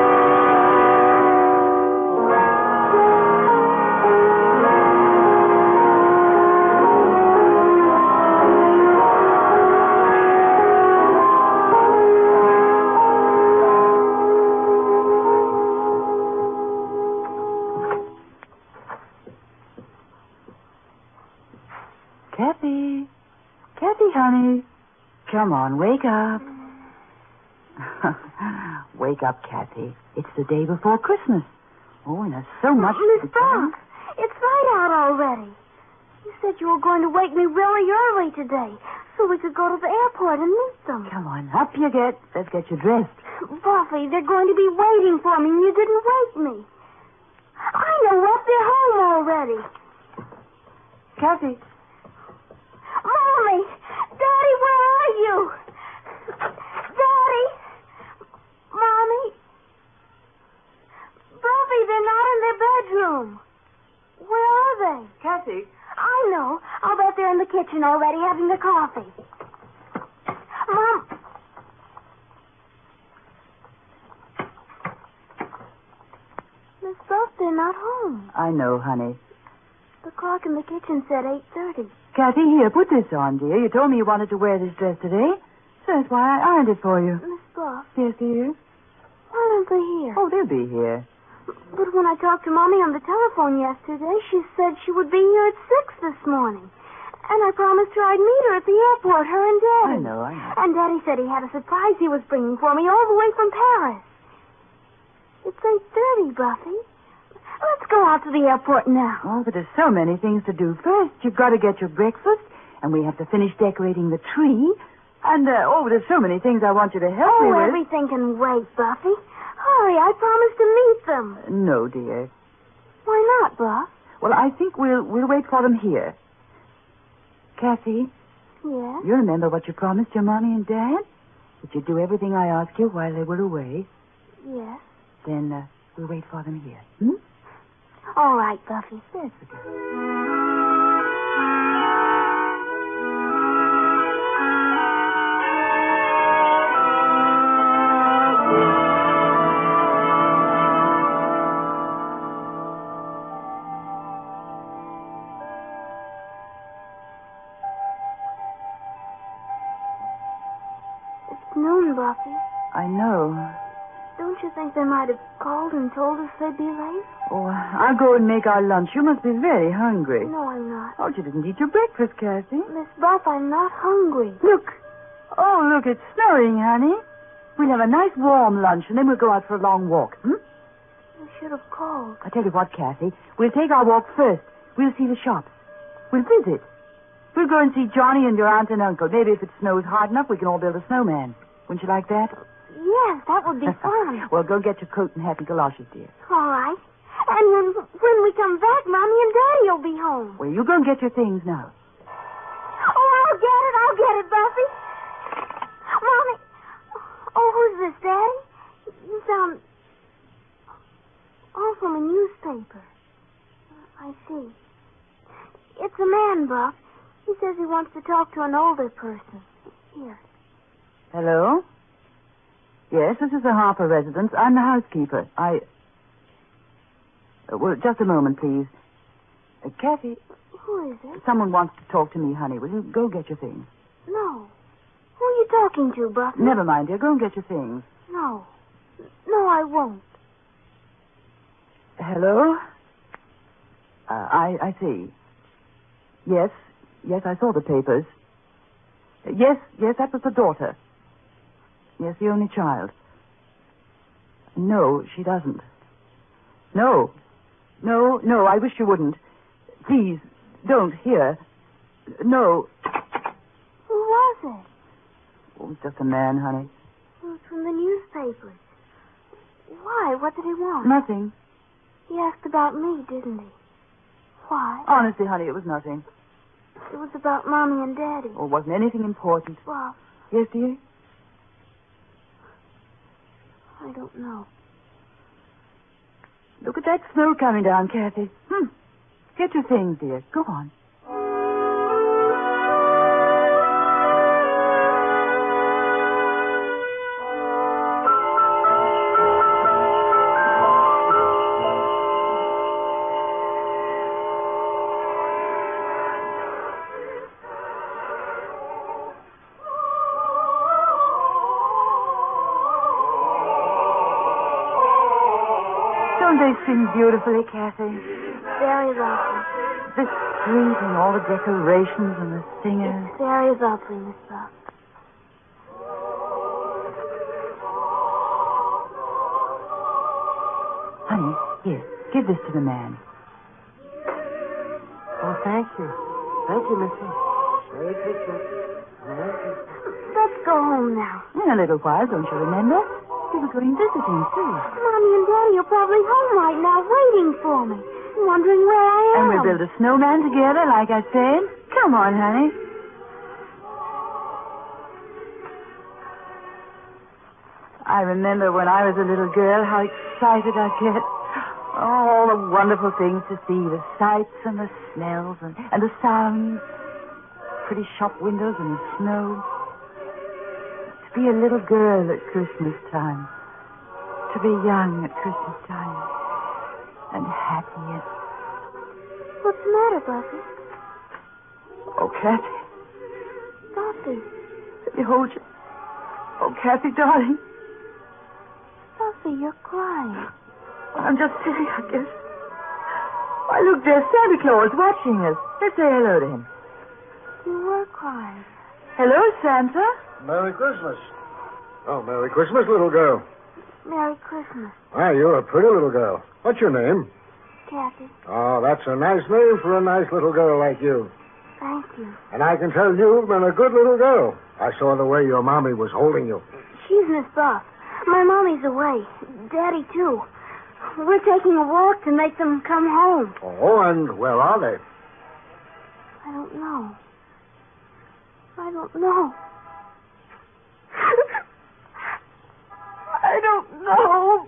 Kathy, honey. Come on, wake up. Wake up, Kathy. It's the day before Christmas. Oh, and there's so much... Miss Brock, it's night out already. You said you were going to wake me really early today so we could go to the airport and meet them. Come on, up you get. Let's get you dressed. Buffy, they're going to be waiting for me and you didn't wake me. I know what, they're home already. Kathy. Mommy! Daddy, where are you? Daddy! Mommy? Buffy, they're not in their bedroom. Where are they? Kathy. I know. I'll bet they're in the kitchen already having their coffee. Mom... Miss Buff, they're not home. I know, honey. The clock in the kitchen said 8:30. Kathy, here, put this on, dear. You told me you wanted to wear this dress today, so that's why I ironed it for you. Miss Buff. Yes, dear? Why aren't they here? Oh, they'll be here. But when I talked to Mommy on the telephone yesterday, she said she would be here at 6 this morning. And I promised her I'd meet her at the airport, her and Daddy. I know. And Daddy said he had a surprise he was bringing for me all the way from Paris. It's 8:30, Buffy. Let's go out to the airport now. Oh, but there's so many things to do. First, you've got to get your breakfast, and we have to finish decorating the tree. And, there's so many things I want you to help me with. Everything can wait, Buffy. Hurry, I promised to meet them. No, dear. Why not, Buff? Well, I think we'll wait for them here. Kathy? Yes? You remember what you promised your Mommy and Dad? That you'd do everything I asked you while they were away. Yes. Then, we'll wait for them here. Hmm? All right, Buffy. That's okay. It's noon, Buffy. I know. Don't you think they might have called and told us they'd be late? Oh, I'll go and make our lunch. You must be very hungry. No, I'm not. Oh, you didn't eat your breakfast, Kathy. Miss Buff, I'm not hungry. Look. Oh, look, it's snowing, honey. We'll have a nice warm lunch, and then we'll go out for a long walk. You should have called. I tell you what, Kathy. We'll take our walk first. We'll see the shops. We'll visit. We'll go and see Johnny and your aunt and uncle. Maybe if it snows hard enough, we can all build a snowman. Wouldn't you like that? Yes, that would be fun. Well, go get your coat and hat and galoshes, dear. All right. And when we come back, Mommy and Daddy will be home. Well, you go and get your things now. Oh, I'll get it, Buffy. Mommy. Oh, who's this, Daddy? You sound... Oh, from a newspaper. I see. It's a man, Buff. He says he wants to talk to an older person. Here. Hello? Yes, this is the Harper residence. I'm the housekeeper. Well, just a moment, please. Kathy. Who is it? Someone wants to talk to me, honey. Will you go get your things? No. Who are you talking to, Buffy? Never mind, dear. Go and get your things. No. No, I won't. Hello? I see. Yes, I saw the papers. Yes, that was the daughter. Yes, the only child. No, she doesn't. No, I wish you wouldn't. Please, don't, here. No. Who was it? Oh, it was just a man, honey. It was from the newspapers. Why? What did he want? Nothing. He asked about me, didn't he? Why? Honestly, honey, it was nothing. It was about Mommy and Daddy. Oh, it wasn't anything important. Well... Yes, dear? I don't know. Look at that snow coming down, Kathy. Get your things, dear. Go on. Don't they sing beautifully, Kathy? Very lovely. The street and all the decorations and the singers. It's very lovely, Miss Buff. Honey, here, give this to the man. Oh, thank you. Thank you, Missy. Merry Christmas. Merry Christmas. Let's go home now. In a little while, don't you remember? We were going visiting, too. Mommy and Daddy are probably home right now waiting for me, wondering where I am. And we'll build a snowman together, like I said. Come on, honey. I remember when I was a little girl how excited I'd get. Oh, all the wonderful things to see, the sights and the smells and the sounds. Pretty shop windows and the snow. To be a little girl at Christmas time. To be young at Christmas time. And happy and... What's the matter, Buffy? Oh, Kathy. Buffy. Let me hold you. Oh, Kathy, darling. Buffy, you're crying. I'm just silly, I guess. Why, look, there's Santa Claus watching us. Let's say hello to him. You were crying. Hello, Santa. Merry Christmas. Oh, Merry Christmas, little girl. Merry Christmas, Why, you're a pretty little girl. What's your name? Kathy. Oh, that's a nice name for a nice little girl like you. Thank you. And I can tell you've been a good little girl. I saw the way your mommy was holding you. She's Miss Buff. My mommy's away. Daddy, too. We're taking a walk to make them come home. Oh, and where are they? I don't know. I don't know. I don't know.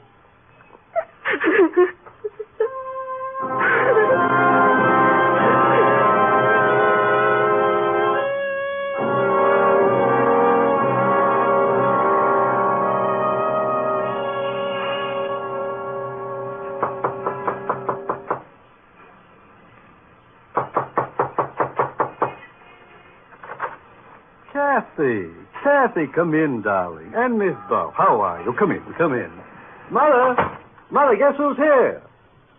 Kathy, come in, darling. And Miss Buff, how are you? Come in. Mother, guess who's here?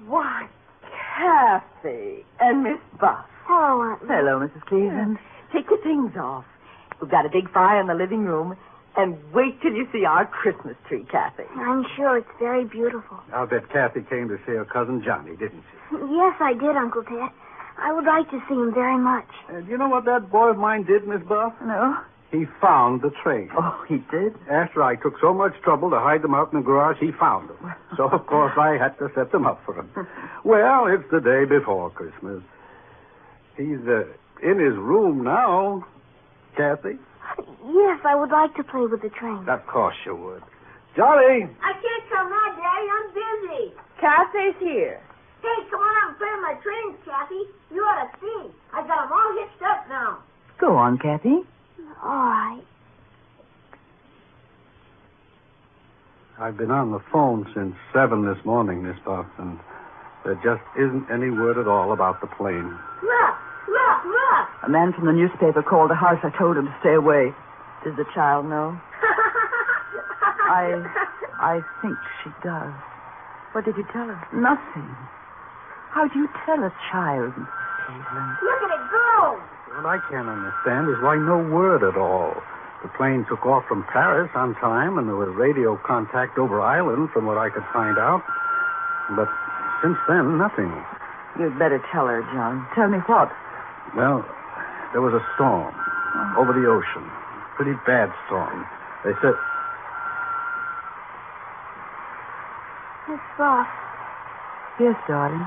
Why, Kathy and Miss Buff. Hello, Aunt Lou. Hello, Mrs. Cleveland. Take your things off. We've got a big fire in the living room. And wait till you see our Christmas tree, Kathy. I'm sure it's very beautiful. I'll bet Kathy came to see her cousin Johnny, didn't she? Yes, I did, Uncle Ted. I would like to see him very much. Do you know what that boy of mine did, Miss Buff? No. He found the train. Oh, he did? After I took so much trouble to hide them out in the garage, he found them. So, of course, I had to set them up for him. Well, it's the day before Christmas. He's in his room now, Kathy. Yes, I would like to play with the train. Of course you would. Johnny! I can't come now, Daddy. I'm busy. Kathy's here. Hey, come on out and play with my trains, Kathy. You ought to see. I got them all hitched up now. Go on, Kathy. All right. I've been on the phone since 7 this morning, Miss Buff, and there just isn't any word at all about the plane. Look! A man from the newspaper called the house. I told him to stay away. Does the child know? I think she does. What did you tell her? Nothing. How do you tell a child, Mrs. Cleveland? Look at it go! What I can't understand is why no word at all. The plane took off from Paris on time, and there was radio contact over Island, from what I could find out. But since then, nothing. You'd better tell her, John. Tell me what? Well, there was a storm over the ocean. Pretty bad storm. They said... Miss Buff, Yes, darling.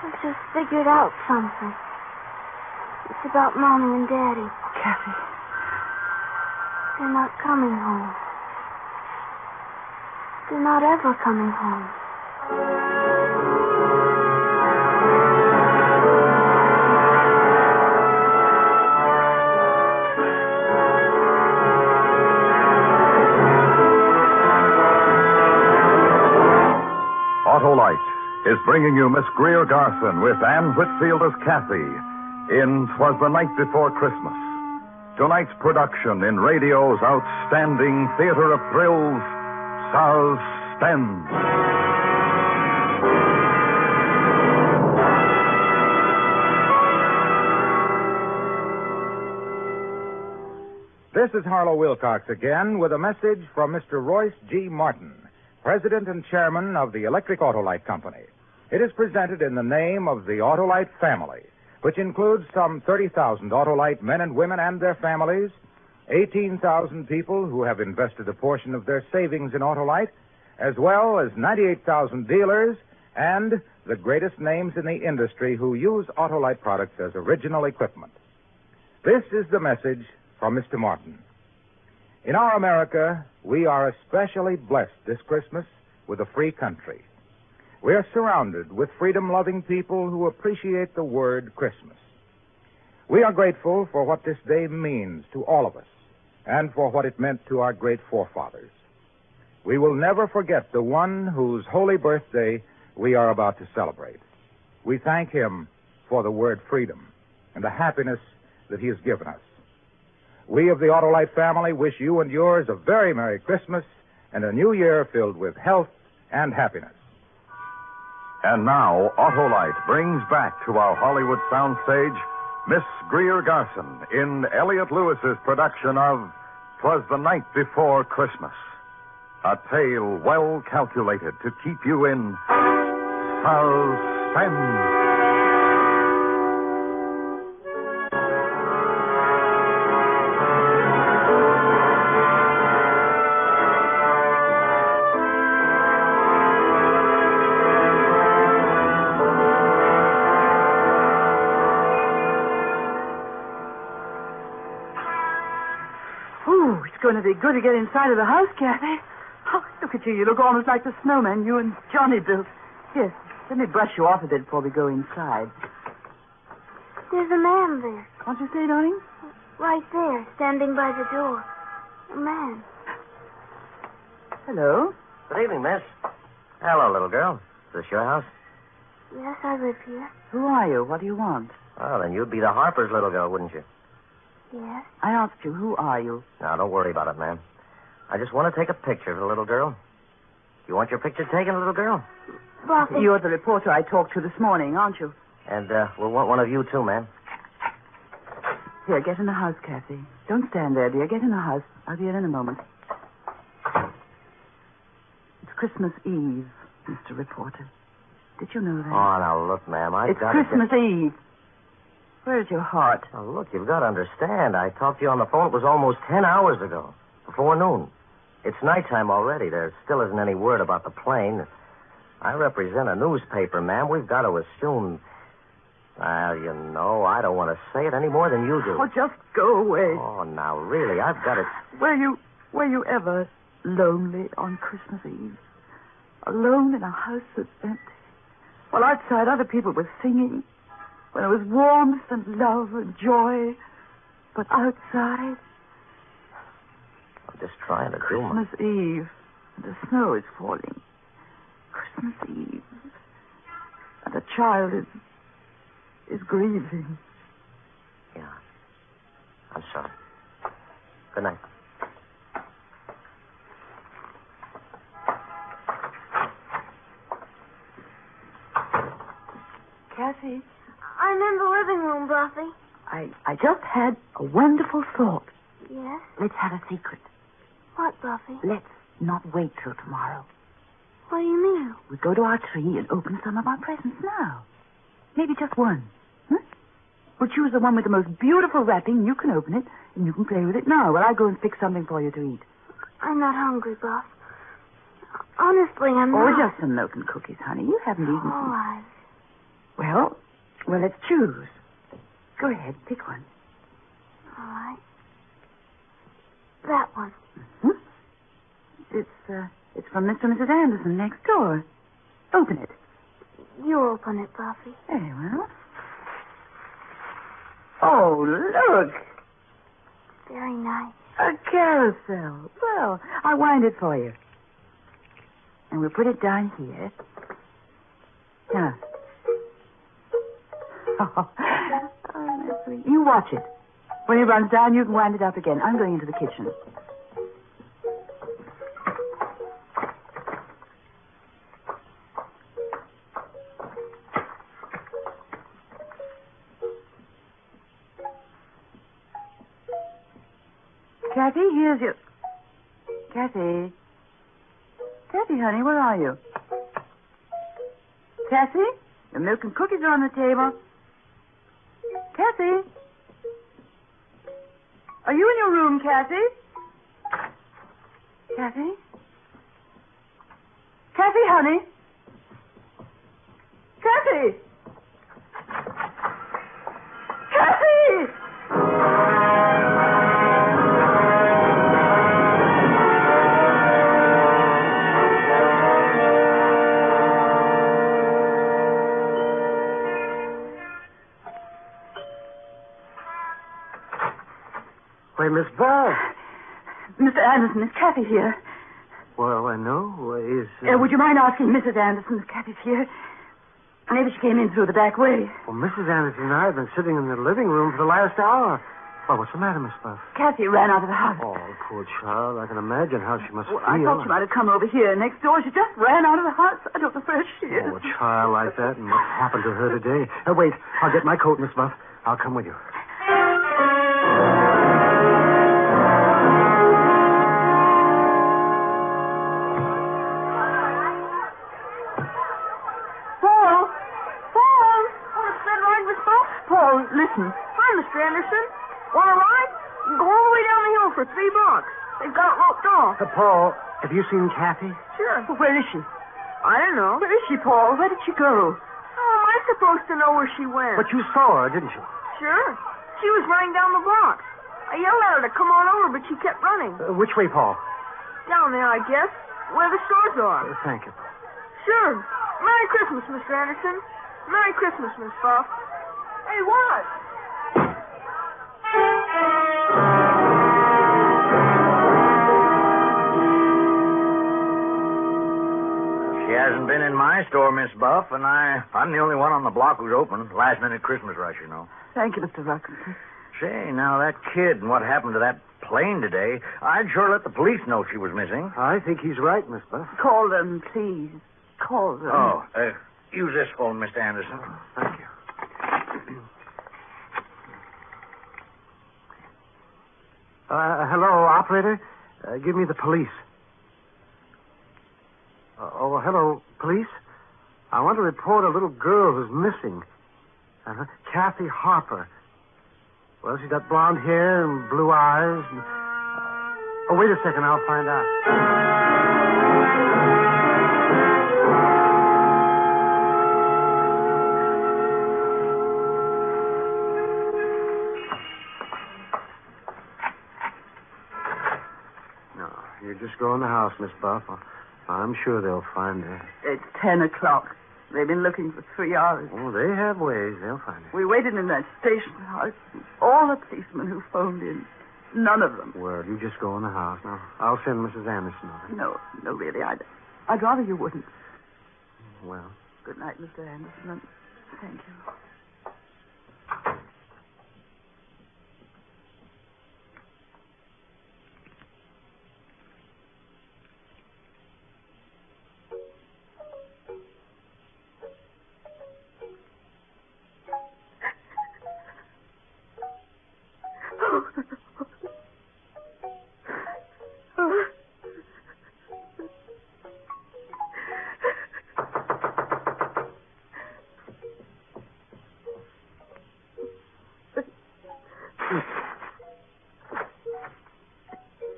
I just figured out something. It's about Mommy and Daddy. Kathy. They're not coming home. They're not ever coming home. Autolite is bringing you Miss Greer Garson with Anne Whitfield as Kathy in 'Twas the Night Before Christmas. Tonight's production in radio's outstanding theater of thrills, Suspense. This is Harlow Wilcox again with a message from Mr. Royce G. Martin, President and Chairman of the Electric Autolite Company. It is presented in the name of the Autolite family, which includes some 30,000 Autolite men and women and their families, 18,000 people who have invested a portion of their savings in Autolite, as well as 98,000 dealers and the greatest names in the industry who use Autolite products as original equipment. This is the message from Mr. Martin. In our America, we are especially blessed this Christmas with a free country. We are surrounded with freedom-loving people who appreciate the word Christmas. We are grateful for what this day means to all of us and for what it meant to our great forefathers. We will never forget the one whose holy birthday we are about to celebrate. We thank him for the word freedom and the happiness that he has given us. We of the Autolite family wish you and yours a very Merry Christmas and a new year filled with health and happiness. And now, Autolite brings back to our Hollywood soundstage Miss Greer Garson in Elliot Lewis's production of 'Twas the Night Before Christmas. A tale well calculated to keep you in suspense. Oh, it's going to be good to get inside of the house, Kathy. Oh, look at you. You look almost like the snowman you and Johnny built. Yes, let me brush you off a bit before we go inside. There's a man there. What'd you say, darling? Right there, standing by the door. A man. Hello. Good evening, miss. Hello, little girl. Is this your house? Yes, I live here. Who are you? What do you want? Oh, then you'd be the Harper's little girl, wouldn't you? Yes. I asked you, who are you? Now, don't worry about it, ma'am. I just want to take a picture of the little girl. You want your picture taken, little girl? Buffy. You're the reporter I talked to this morning, aren't you? And we'll want one of you, too, ma'am. Here, get in the house, Kathy. Don't stand there, dear. Get in the house. I'll be in a moment. It's Christmas Eve, Mr. Reporter. Did you know that? Oh, now, look, ma'am, It's Christmas Eve. Where's your heart? Oh, look, you've got to understand. I talked to you on the phone. It was almost 10 hours ago, before noon. It's nighttime already. There still isn't any word about the plane. I represent a newspaper, ma'am. We've got to assume... Well, you know, I don't want to say it any more than you do. Oh, just go away. Oh, now, really, I've got it. Were you ever lonely on Christmas Eve? Alone in a house that's empty? While outside other people were singing. When there was warmth and love and joy. But outside... I'm just trying to do my... Christmas Eve. And the snow is falling. Christmas Eve. And the child is grieving. Yeah. I'm sorry. Good night. Kathy, I'm in the living room, Buffy. I just had a wonderful thought. Yes? Let's have a secret. What, Buffy? Let's not wait till tomorrow. What do you mean? We go to our tree and open some of our presents now. Maybe just one. Huh? We'll choose the one with the most beautiful wrapping. You can open it, and you can play with it now while I go and fix something for you to eat. I'm not hungry, Buff. Honestly, I'm Oh, not. just some milk and cookies, honey. You haven't eaten All some. right. Well, let's choose. Go ahead, pick one. All right. That one. Hmm? It's from Mr. and Mrs. Anderson next door. Open it. You open it, Buffy. Very well. Oh, look. Very nice. A carousel. Well, I'll wind it for you. And we'll put it down here. Now. Oh, that's sweet. You watch it. When it runs down, you can wind it up again. I'm going into the kitchen. Kathy, here's your... Kathy? Kathy, honey, where are you? Kathy? The milk and cookies are on the table. Kathy? Are you in your room, Kathy? Kathy? Kathy, honey? Kathy! Kathy! Why, Miss Bell. Mr. Anderson, is Kathy here? Well, I know. Is... Would you mind asking Mrs. Anderson if Kathy's here? Maybe she came in through the back way. Well, Mrs. Anderson and I have been sitting in the living room for the last hour. Well, what's the matter, Miss Buff? Kathy ran out of the house. Oh, poor child. I can imagine how she must feel. I thought she might have come over here next door. She just ran out of the house. I don't know where she is. Oh, a child like that, and what happened to her today? Wait, I'll get my coat, Miss Buff. I'll come with you. Oh, listen. Hi, Mr. Anderson. Want a ride? You can go all the way down the hill for $3. They've got it roped off. Paul, have you seen Kathy? Sure. Where is she? I don't know. Where is she, Paul? Where did she go? How am I supposed to know where she went? But you saw her, didn't you? Sure. She was running down the block. I yelled at her to come on over, but she kept running. Which way, Paul? Down there, I guess. Where the stores are. Thank you. Sure. Merry Christmas, Mr. Anderson. Merry Christmas, Miss Buff. Hey, what? She hasn't been in my store, Miss Buff, and I'm the only one on the block who's open. Last-minute Christmas rush, you know. Thank you, Mr. Ruckinson. Say, now, that kid and what happened to that plane today, I'd sure let the police know she was missing. I think he's right, Miss Buff. Call them, please. Call them. Oh, use this phone, Mr. Anderson. Thank you. Hello, operator. Give me the police. Hello, police. I want to report a little girl who's missing. Kathy Harper. Well, she's got blonde hair and blue eyes. Wait a second. I'll find out. No, you just go in the house, Miss Buff. I'm sure they'll find her. It's 10 o'clock. They've been looking for 3 hours. Oh, they have ways. They'll find her. We waited in that station house. All the policemen who phoned in. None of them. Well, you just go in the house. Now, I'll send Mrs. Anderson over. No, really. I'd rather you wouldn't. Well. Good night, Mr. Anderson. Thank you.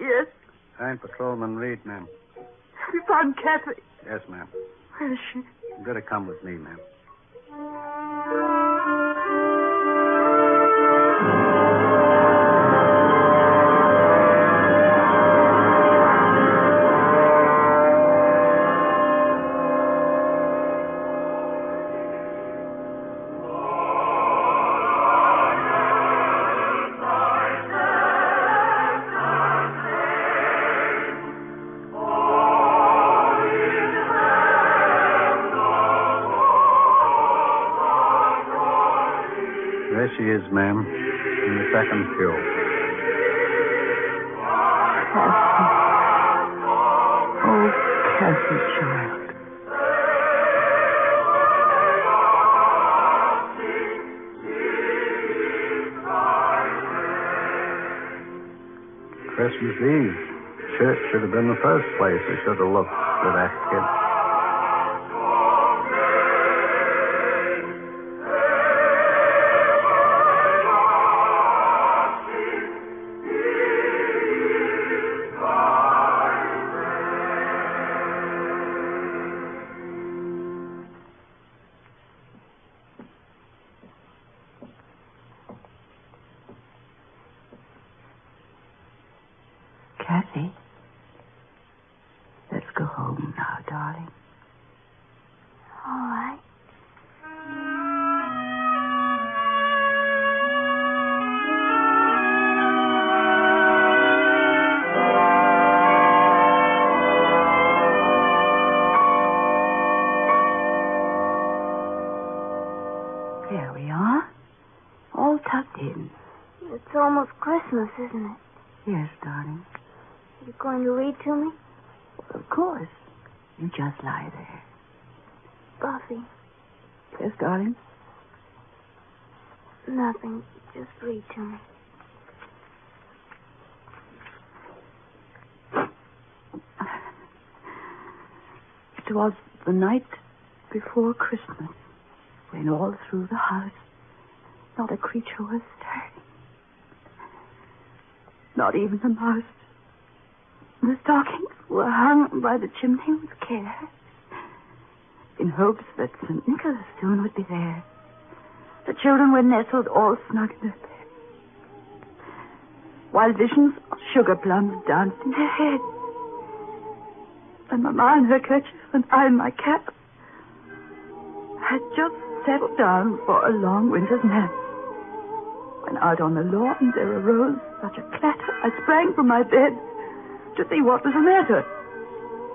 Yes? I'm Patrolman Reed, ma'am. Have you found Kathy? Yes, ma'am. Where is she? You better come with me, ma'am. There she is, ma'am, in the second pew. Oh, Kathy, child. Christmas Eve. Church should have been the first place they should have looked for that kid. Kathy, let's go home now, darling. All right. There we are. All tucked in. It's almost Christmas, isn't it? Yes, darling. Are you going to read to me? Of course. You just lie there. Buffy, Yes, darling? nothing. Just read to me. It was the night before Christmas when all through the house Not a creature was stirring. Not even the mouse. The stockings were hung by the chimney with care, in hopes that St. Nicholas soon would be there. The children were nestled all snug in their beds, while visions of sugar plums danced in their heads. And Mamma in her kerchief and I in my cap had just settled down for a long winter's nap. When out on the lawn there arose such a clatter, I sprang from my bed to see what was the matter.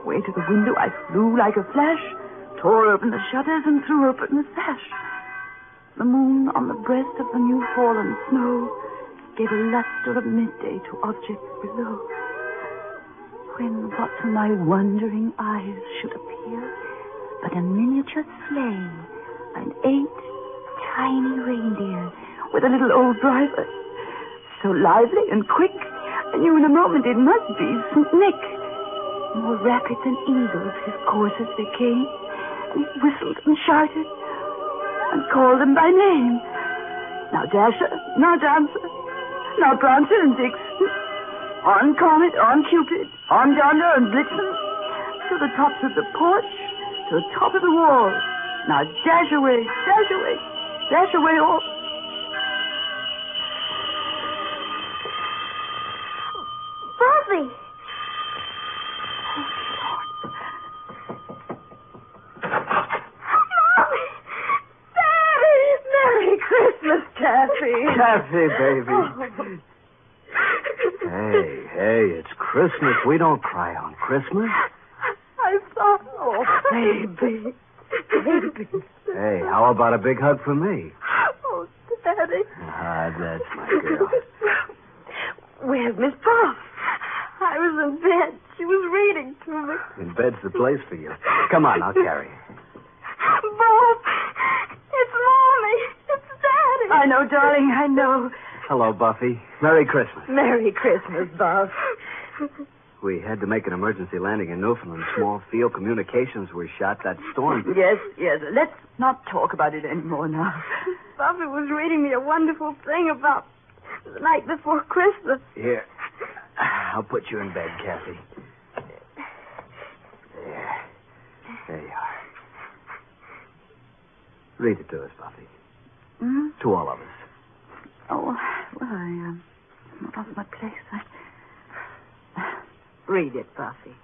Way to the window I flew like a flash, tore open the shutters and threw open the sash. The moon on the breast of the new fallen snow gave a luster of midday to objects below. When what to my wondering eyes should appear but a miniature sleigh and 8 tiny reindeer with a little old driver, so lively and quick, I knew in a moment it must be St. Nick. More rapid than eagles his coursers they came, and he whistled and shouted and called them by name. Now Dasher, now Dancer, now Prancer and Vixen, on Comet, on Cupid, on Donder and Blitzen, to the tops of the porch, to the top of the wall. Now dash away, dash away, dash away all. Buffy! Merry Christmas, Kathy. Kathy, baby. Hey, it's Christmas. We don't cry on Christmas. I thought, oh, baby. Hey, how about a big hug from me? Oh, Daddy. Ah, that's my girl. Where's Miss Buff? I was in bed. She was reading to me. In bed's the place for you. Come on, I'll carry you. Buff, it's Mommy. It's Daddy. I know, darling, I know. Hello, Buffy. Merry Christmas. Merry Christmas, Buff. We had to make an emergency landing in Newfoundland. Small field communications were shot. That storm. Yes. Let's not talk about it anymore now. Buffy was reading me a wonderful thing about the night before Christmas. Here. I'll put you in bed, Kathy. There you are. Read it to us, Buffy. Hmm? To all of us. Oh, well, I lost my place. Read it, Buffy.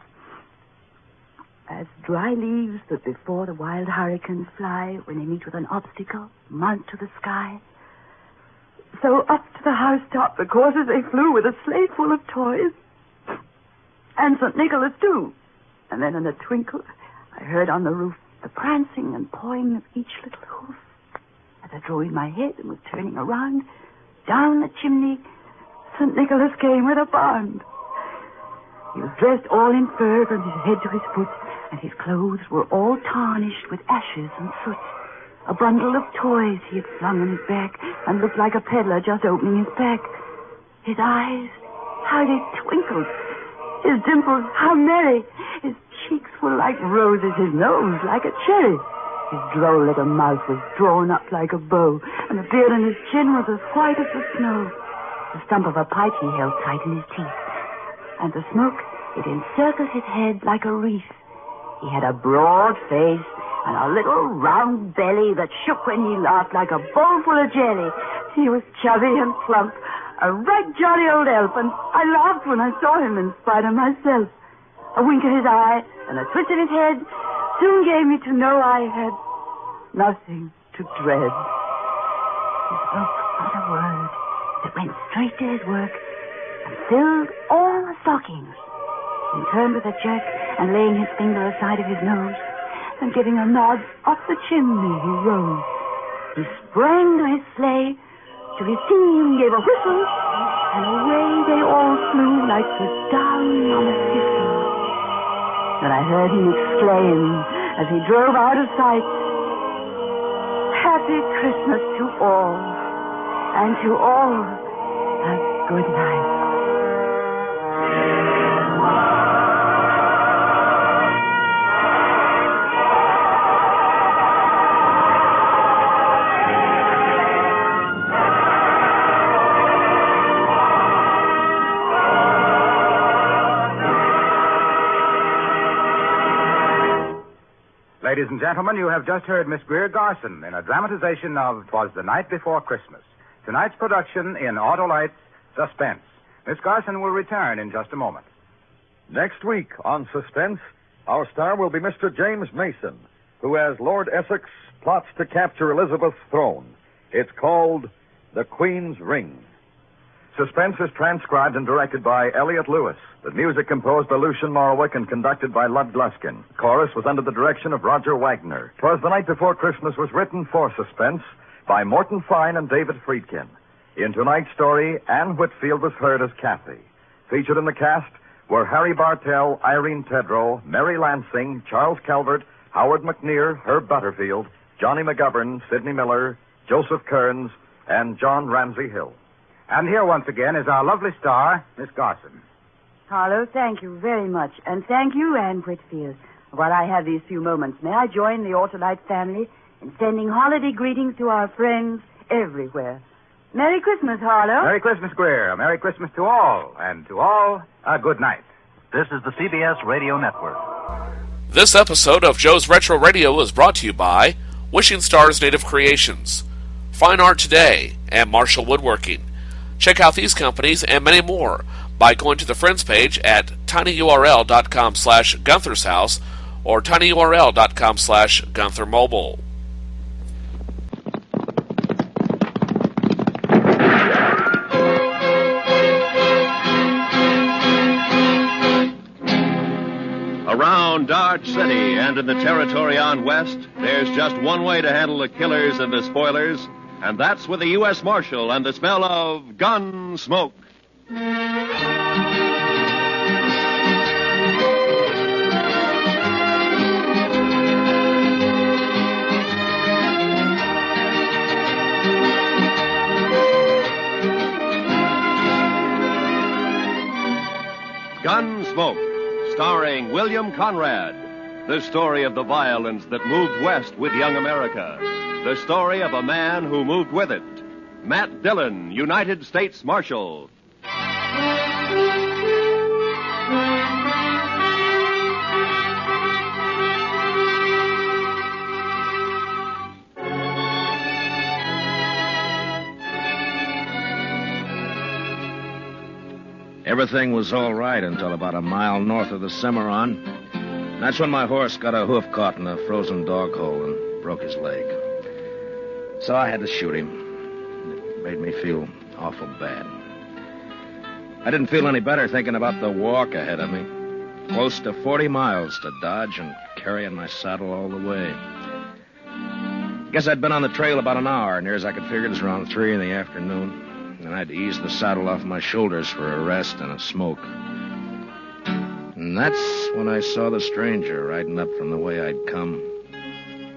As dry leaves that before the wild hurricanes fly when they meet with an obstacle, mount to the sky, so up to the housetop the coursers they flew with a sleigh full of toys. And St. Nicholas, too. And then in a twinkle, I heard on the roof the prancing and pawing of each little hoof. As I drew in my head and was turning around, down the chimney, St. Nicholas came with a bound. He was dressed all in fur from his head to his foot, and his clothes were all tarnished with ashes and soot. A bundle of toys he had flung on his back and looked like a peddler just opening his pack. His eyes, how they twinkled. His dimples, how merry. His cheeks were like roses, his nose like a cherry. His droll little mouth was drawn up like a bow, and the beard on his chin was as white as the snow. The stump of a pipe he held tight in his teeth, and the smoke, it encircled his head like a wreath. He had a broad face and a little round belly that shook when he laughed like a bowl full of jelly. He was chubby and plump, a right jolly old elf, and I laughed when I saw him in spite of myself. A wink of his eye and a twist of his head soon gave me to know I had nothing to dread. He spoke not a word, but went straight to his work and filled all the stockings. He turned with a jerk and laying his finger aside of his nose and giving a nod up the chimney he rose. He sprang to his sleigh, to his team gave a whistle, and away they all flew like the down on a thistle. Then I heard him exclaim as he drove out of sight, "Happy Christmas to all, and to all a good night." Ladies and gentlemen, you have just heard Miss Greer Garson in a dramatization of 'Twas the Night Before Christmas. Tonight's production in Autolite's Suspense. Miss Garson will return in just a moment. Next week on Suspense, our star will be Mr. James Mason, who, as Lord Essex, plots to capture Elizabeth's throne. It's called The Queen's Ring. Suspense is transcribed and directed by Elliot Lewis. The music composed by Lucian Morwick and conducted by Lud Gluskin. Chorus was under the direction of Roger Wagner. 'Twas the Night Before Christmas was written for Suspense by Morton Fine and David Friedkin. In tonight's story, Anne Whitfield was heard as Kathy. Featured in the cast were Harry Bartell, Irene Tedrow, Mary Lansing, Charles Calvert, Howard McNear, Herb Butterfield, Johnny McGovern, Sidney Miller, Joseph Kearns, and John Ramsey Hill. And here once again is our lovely star, Miss Garson. Harlow, thank you very much. And thank you, Anne Whitfield. While I have these few moments, may I join the Autolite family in sending holiday greetings to our friends everywhere. Merry Christmas, Harlow. Merry Christmas, Greer. Merry Christmas to all. And to all, a good night. This is the CBS Radio Network. This episode of Joe's Retro Radio is brought to you by Wishing Stars Native Creations, Fine Art Today, and Marshall Woodworking. Check out these companies and many more by going to the Friends page at tinyurl.com/Gunther's House or tinyurl.com/Gunther Mobile. Around Dodge City and in the territory on west, there's just one way to handle the killers and the spoilers, and that's with the U.S. Marshal and the smell of Gunsmoke. Gunsmoke, starring William Conrad. The story of the violence that moved west with young America. The story of a man who moved with it. Matt Dillon, United States Marshal. Everything was all right until about a mile north of the Cimarron. That's when my horse got a hoof caught in a frozen dog hole and broke his leg. So I had to shoot him. It made me feel awful bad. I didn't feel any better thinking about the walk ahead of me. Close to 40 miles to Dodge and carrying my saddle all the way. Guess I'd been on the trail about an hour. Near as I could figure, it was around 3 in the afternoon. And I'd ease the saddle off my shoulders for a rest and a smoke. And that's when I saw the stranger riding up from the way I'd come.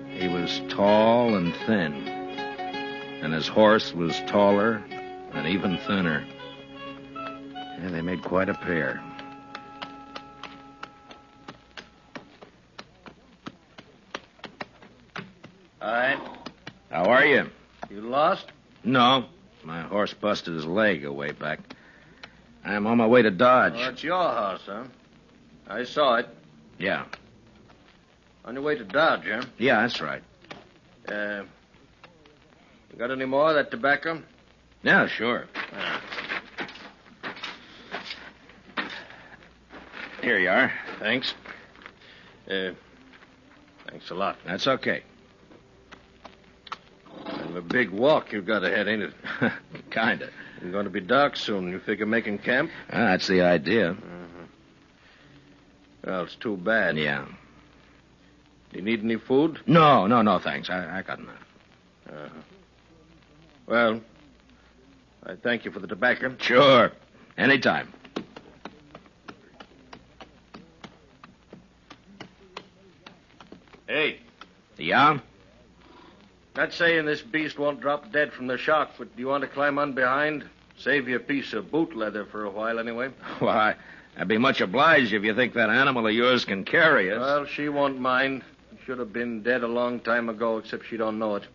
He was tall and thin. And his horse was taller and even thinner. Yeah, they made quite a pair. Hi. How are you? You lost? No. My horse busted his leg away back. I'm on my way to Dodge. Oh, it's your house, huh? I saw it. Yeah. On your way to Dodge, huh? Yeah, that's right. You got any more of that tobacco? Yeah, sure. Here you are. Thanks. Thanks a lot. That's okay. Kind of a big walk you've got ahead, ain't it? Kinda. It's going to be dark soon. You figure making camp? That's the idea. Well, it's too bad. Yeah. Do you need any food? No, thanks. I got enough. Well, I thank you for the tobacco. Sure. Anytime. Hey. Yeah? Not saying this beast won't drop dead from the shock, but do you want to climb on behind? Save you a piece of boot leather for a while, anyway. Why, I'd be much obliged if you think that animal of yours can carry us. Well, she won't mind. Should have been dead a long time ago, except she don't know it.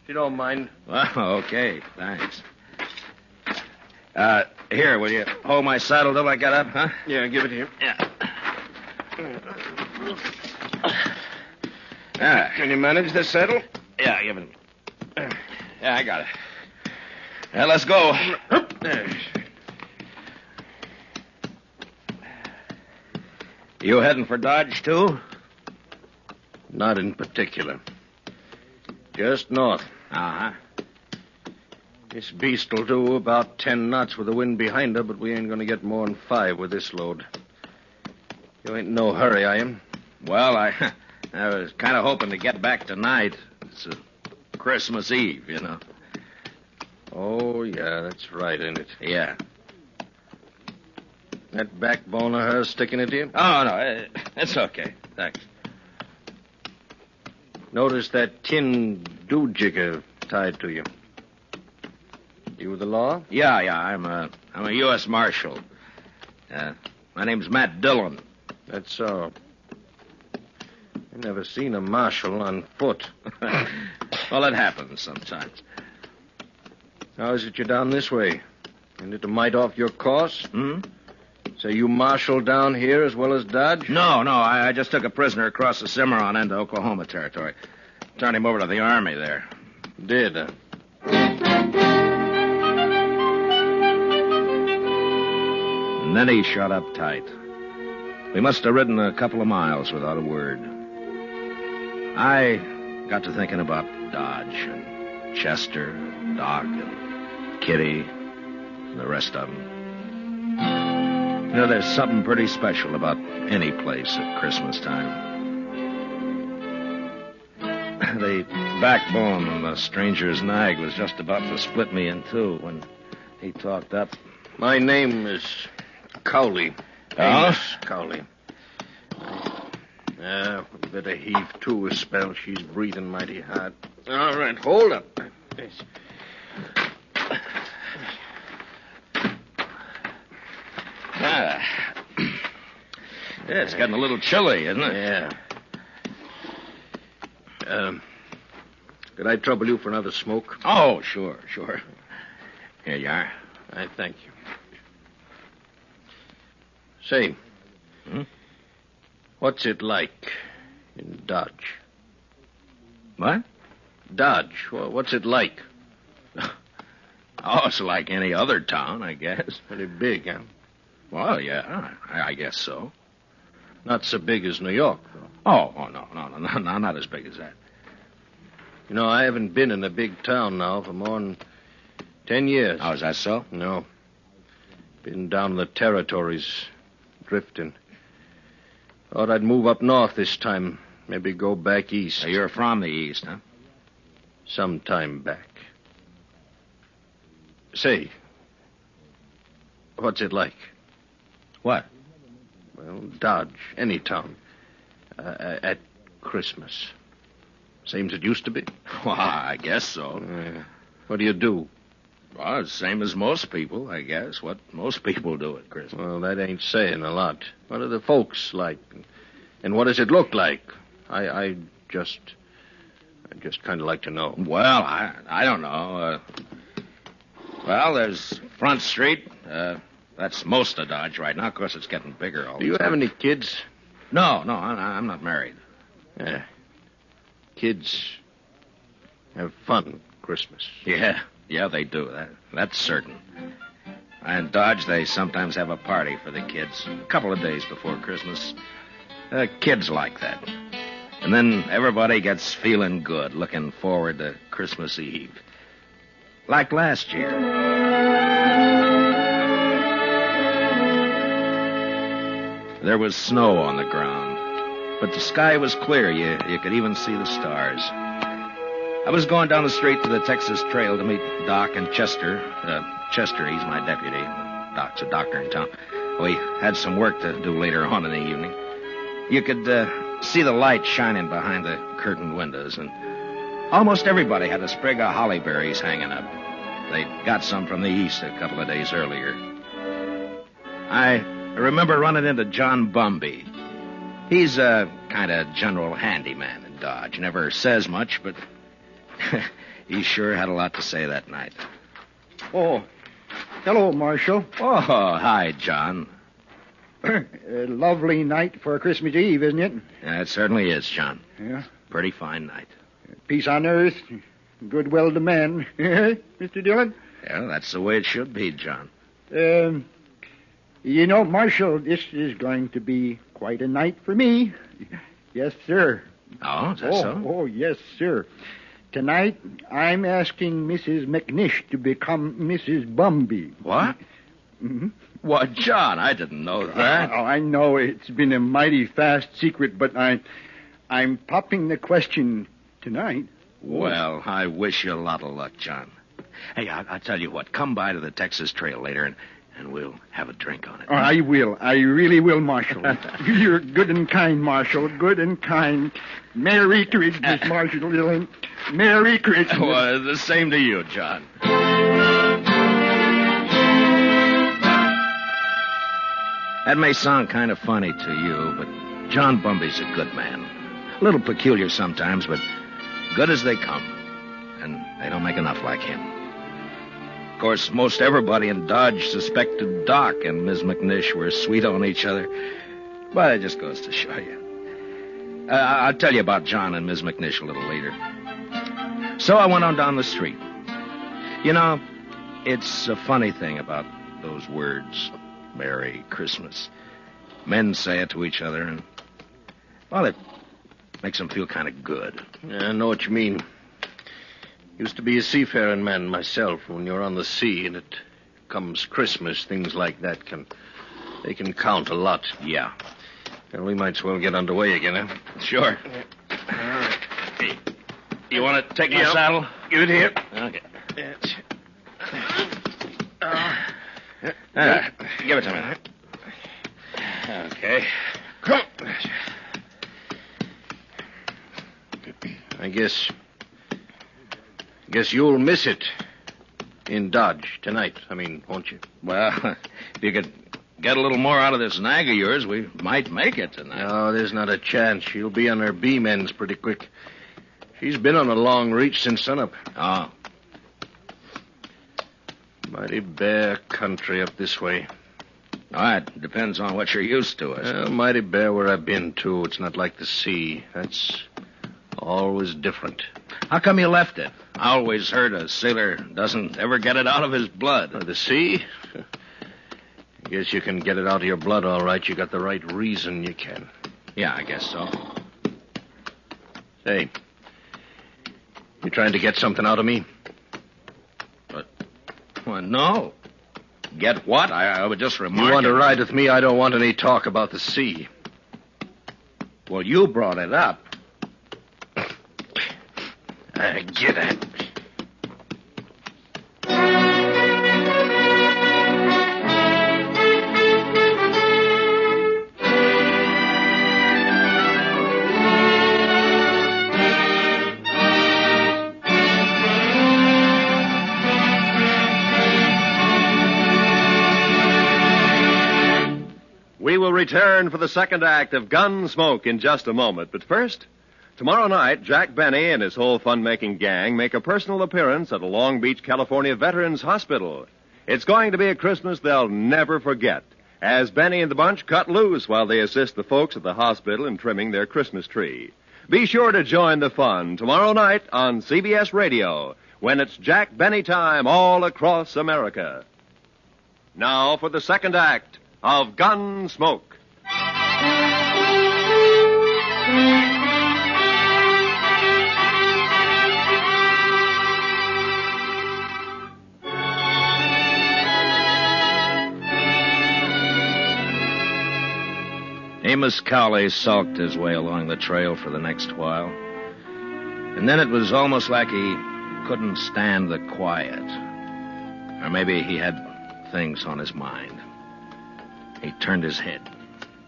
She don't mind. Well, okay, thanks. Here, will you hold my saddle till I get up, huh? Yeah, give it here. Yeah. Can you manage this saddle? Yeah, give it. Yeah, I got it. Yeah, let's go. You heading for Dodge, too? Not in particular. Just north. Uh-huh. This beast will do about 10 knots with the wind behind her, but we ain't going to get more than 5 with this load. You ain't in no hurry, are you? Well, I was kind of hoping to get back tonight. It's Christmas Eve, you know. Oh, yeah, that's right, ain't it? Yeah. That backbone of hers sticking into you? Oh, no, it's okay. Thanks. Notice that tin doojigger tied to you. You with the law? Yeah, I'm a U.S. Marshal. My name's Matt Dillon. That's so. I've never seen a marshal on foot. Well, it happens sometimes. How is it you're down this way? Isn't it a mite off your course? So you marshal down here as well as Dodge? No, I just took a prisoner across the Cimarron into Oklahoma territory. Turned him over to the Army there. Did, And then he shut up tight. We must have ridden a couple of miles without a word. I got to thinking about Dodge and Chester, and Doc, and Kitty, and the rest of them. You know, there's something pretty special about any place at Christmas time. The backbone on the stranger's nag was just about to split me in two when he talked up. My name is Cowley. Amos Cowley. We better heave to a spell. She's breathing mighty hard. All right, hold up. Yeah, it's getting a little chilly, isn't it? Yeah. Could I trouble you for another smoke? Oh, sure. Here you are. I thank you. Say, what's it like in Dodge? What? Dodge. What's it like? Oh, it's like any other town, I guess. Pretty big, huh? Well, yeah, I guess so. Not so big as New York, though. Oh, no, not as big as that. You know, I haven't been in a big town now for more than 10 years. Oh, is that so? No. Been down in the territories, drifting. Thought I'd move up north this time. Maybe go back east. So you're from the east, huh? Some time back. Say, what's it like? What? Well, Dodge, any town. At Christmas. Same as it used to be? Well, I guess so. What do you do? Well, it's the same as most people, I guess. What most people do at Christmas. Well, that ain't saying a lot. What are the folks like? And what does it look like? I just kind of like to know. Well, I don't know. Well, there's Front Street. That's most of Dodge right now. Of course, it's getting bigger all the time. Do you have any kids? No, I'm not married. Yeah. Kids have fun Christmas. Yeah, they do. That's certain. And Dodge, they sometimes have a party for the kids a couple of days before Christmas. Kids like that. And then everybody gets feeling good, looking forward to Christmas Eve. Like last year. There was snow on the ground, but the sky was clear. You could even see the stars. I was going down the street to the Texas Trail to meet Doc and Chester. Chester, he's my deputy. Doc's a doctor in town. We had some work to do later on in the evening. You could see the light shining behind the curtained windows, and almost everybody had a sprig of holly berries hanging up. They got some from the east a couple of days earlier. I remember running into John Bumby. He's a kind of general handyman in Dodge. Never says much, but he sure had a lot to say that night. Oh, hello, Marshal. Oh, hi, John. A lovely night for Christmas Eve, isn't it? Yeah, it certainly is, John. Yeah. Pretty fine night. Peace on earth, goodwill to men. Mr. Dillon? Yeah, that's the way it should be, John. You know, Marshal, this is going to be quite a night for me. Yes, sir. Oh, is that so? Oh, yes, sir. Tonight, I'm asking Mrs. McNish to become Mrs. Bumby. What? Mm-hmm. Well, John, I didn't know that. Oh, I know it's been a mighty fast secret, but I'm popping the question tonight. Well, I wish you a lot of luck, John. Hey, I'll tell you what. Come by to the Texas Trail later, and we'll have a drink on it. Oh, I will. I really will, Marshal. You're good and kind, Marshal. Good and kind. Merry Christmas, Marshal Dillon. Merry Christmas. Well, the same to you, John. That may sound kind of funny to you, but John Bumby's a good man. A little peculiar sometimes, but good as they come. And they don't make enough like him. Of course, most everybody in Dodge suspected Doc and Ms. McNish were sweet on each other. But it just goes to show you. I'll tell you about John and Ms. McNish a little later. So I went on down the street. You know, it's a funny thing about those words, Merry Christmas. Men say it to each other, and, well, it makes them feel kind of good. Yeah, I know what you mean. Used to be a seafaring man myself. When you're on the sea and it comes Christmas, things like that can count a lot. Yeah. Well, we might as well get underway again, huh? Sure. Hey, you want to take my saddle? Give it here. Okay. Give it to me. Okay. Come. I guess you'll miss it in Dodge tonight. Won't you? Well, if you could get a little more out of this nag of yours, we might make it tonight. No, there's not a chance. She'll be on her beam ends pretty quick. She's been on a long reach since sunup. Oh. Mighty bare country up this way. Oh, it depends on what you're used to, I suppose. Well, mighty bare where I've been, too. It's not like the sea. That's always different. How come you left it? I always heard a sailor doesn't ever get it out of his blood. The sea? I guess you can get it out of your blood, all right. You got the right reason you can. Yeah, I guess so. Hey, you trying to get something out of me? Well, no. Get what? I would just remark. You want to ride with me? I don't want any talk about the sea. Well, you brought it up. Get it. We will return for the second act of Gunsmoke in just a moment. But first, tomorrow night, Jack Benny and his whole fun-making gang make a personal appearance at a Long Beach, California Veterans Hospital. It's going to be a Christmas they'll never forget, as Benny and the bunch cut loose while they assist the folks at the hospital in trimming their Christmas tree. Be sure to join the fun tomorrow night on CBS Radio, when it's Jack Benny time all across America. Now for the second act of Gunsmoke. Amos Cowley sulked his way along the trail for the next while. And then it was almost like he couldn't stand the quiet. Or maybe he had things on his mind. He turned his head.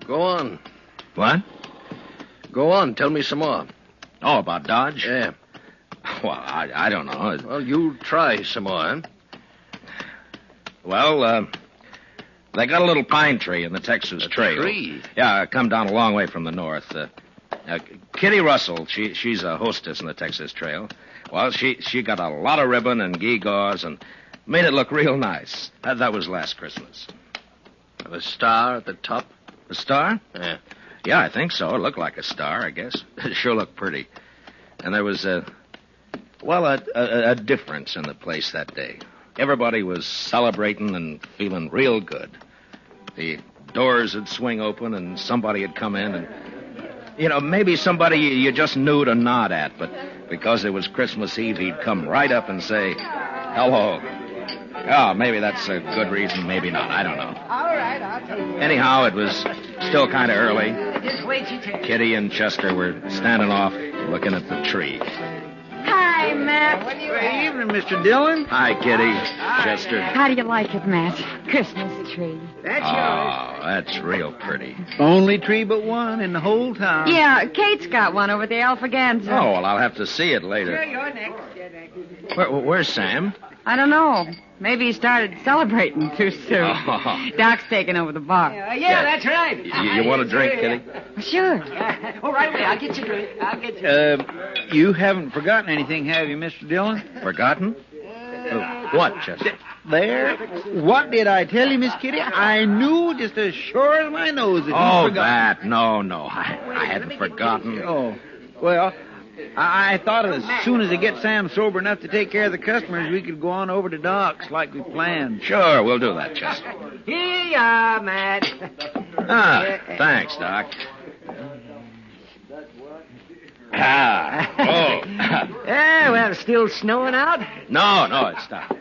Go on. What? Go on. Tell me some more. Oh, about Dodge? Yeah. Well, I don't know. Well, you try some more, huh? Well, they got a little pine tree in the Texas Trail. Tree? Yeah, come down a long way from the north. Kitty Russell, she's a hostess in the Texas Trail. Well, she got a lot of ribbon and gewgaws and made it look real nice. That was last Christmas. A star at the top? A star? Yeah. Yeah, I think so. It looked like a star, I guess. It sure looked pretty. And there was a difference in the place that day. Everybody was celebrating and feeling real good. The doors would swing open and somebody would come in and, maybe somebody you just knew to nod at, but because it was Christmas Eve, he'd come right up and say, hello. Oh, maybe that's a good reason, maybe not. I don't know. All right, I'll take it. Anyhow, it was still kind of early. Just wait your turn. Kitty and Chester were standing off looking at the tree. Hi, Matt. Good evening, Mr. Dillon. Hi, Kitty. Chester. How do you like it, Matt? Christmas tree. That's Oh, that's real pretty. Only tree but one in the whole town. Yeah, Kate's got one over at the Alfaganza. Oh, well, I'll have to see it later. Sure, you're next. Where's Sam? I don't know. Maybe he started celebrating too soon. Oh. Doc's taking over the bar. Yeah, that's right. You want a drink, Kitty? Sure. Oh, right away. I'll get you a drink. You haven't forgotten anything, have you, Mr. Dillon? Forgotten? What, Chester? There. What did I tell you, Miss Kitty? I knew just as sure as my nose that you forgot. That. No. I hadn't forgotten. Oh, well, I thought as soon as I get Sam sober enough to take care of the customers, we could go on over to Doc's like we planned. Sure, we'll do that, Chester. Here you are, Matt. Thanks, Doc. Well, it's still snowing out? No, it stopped.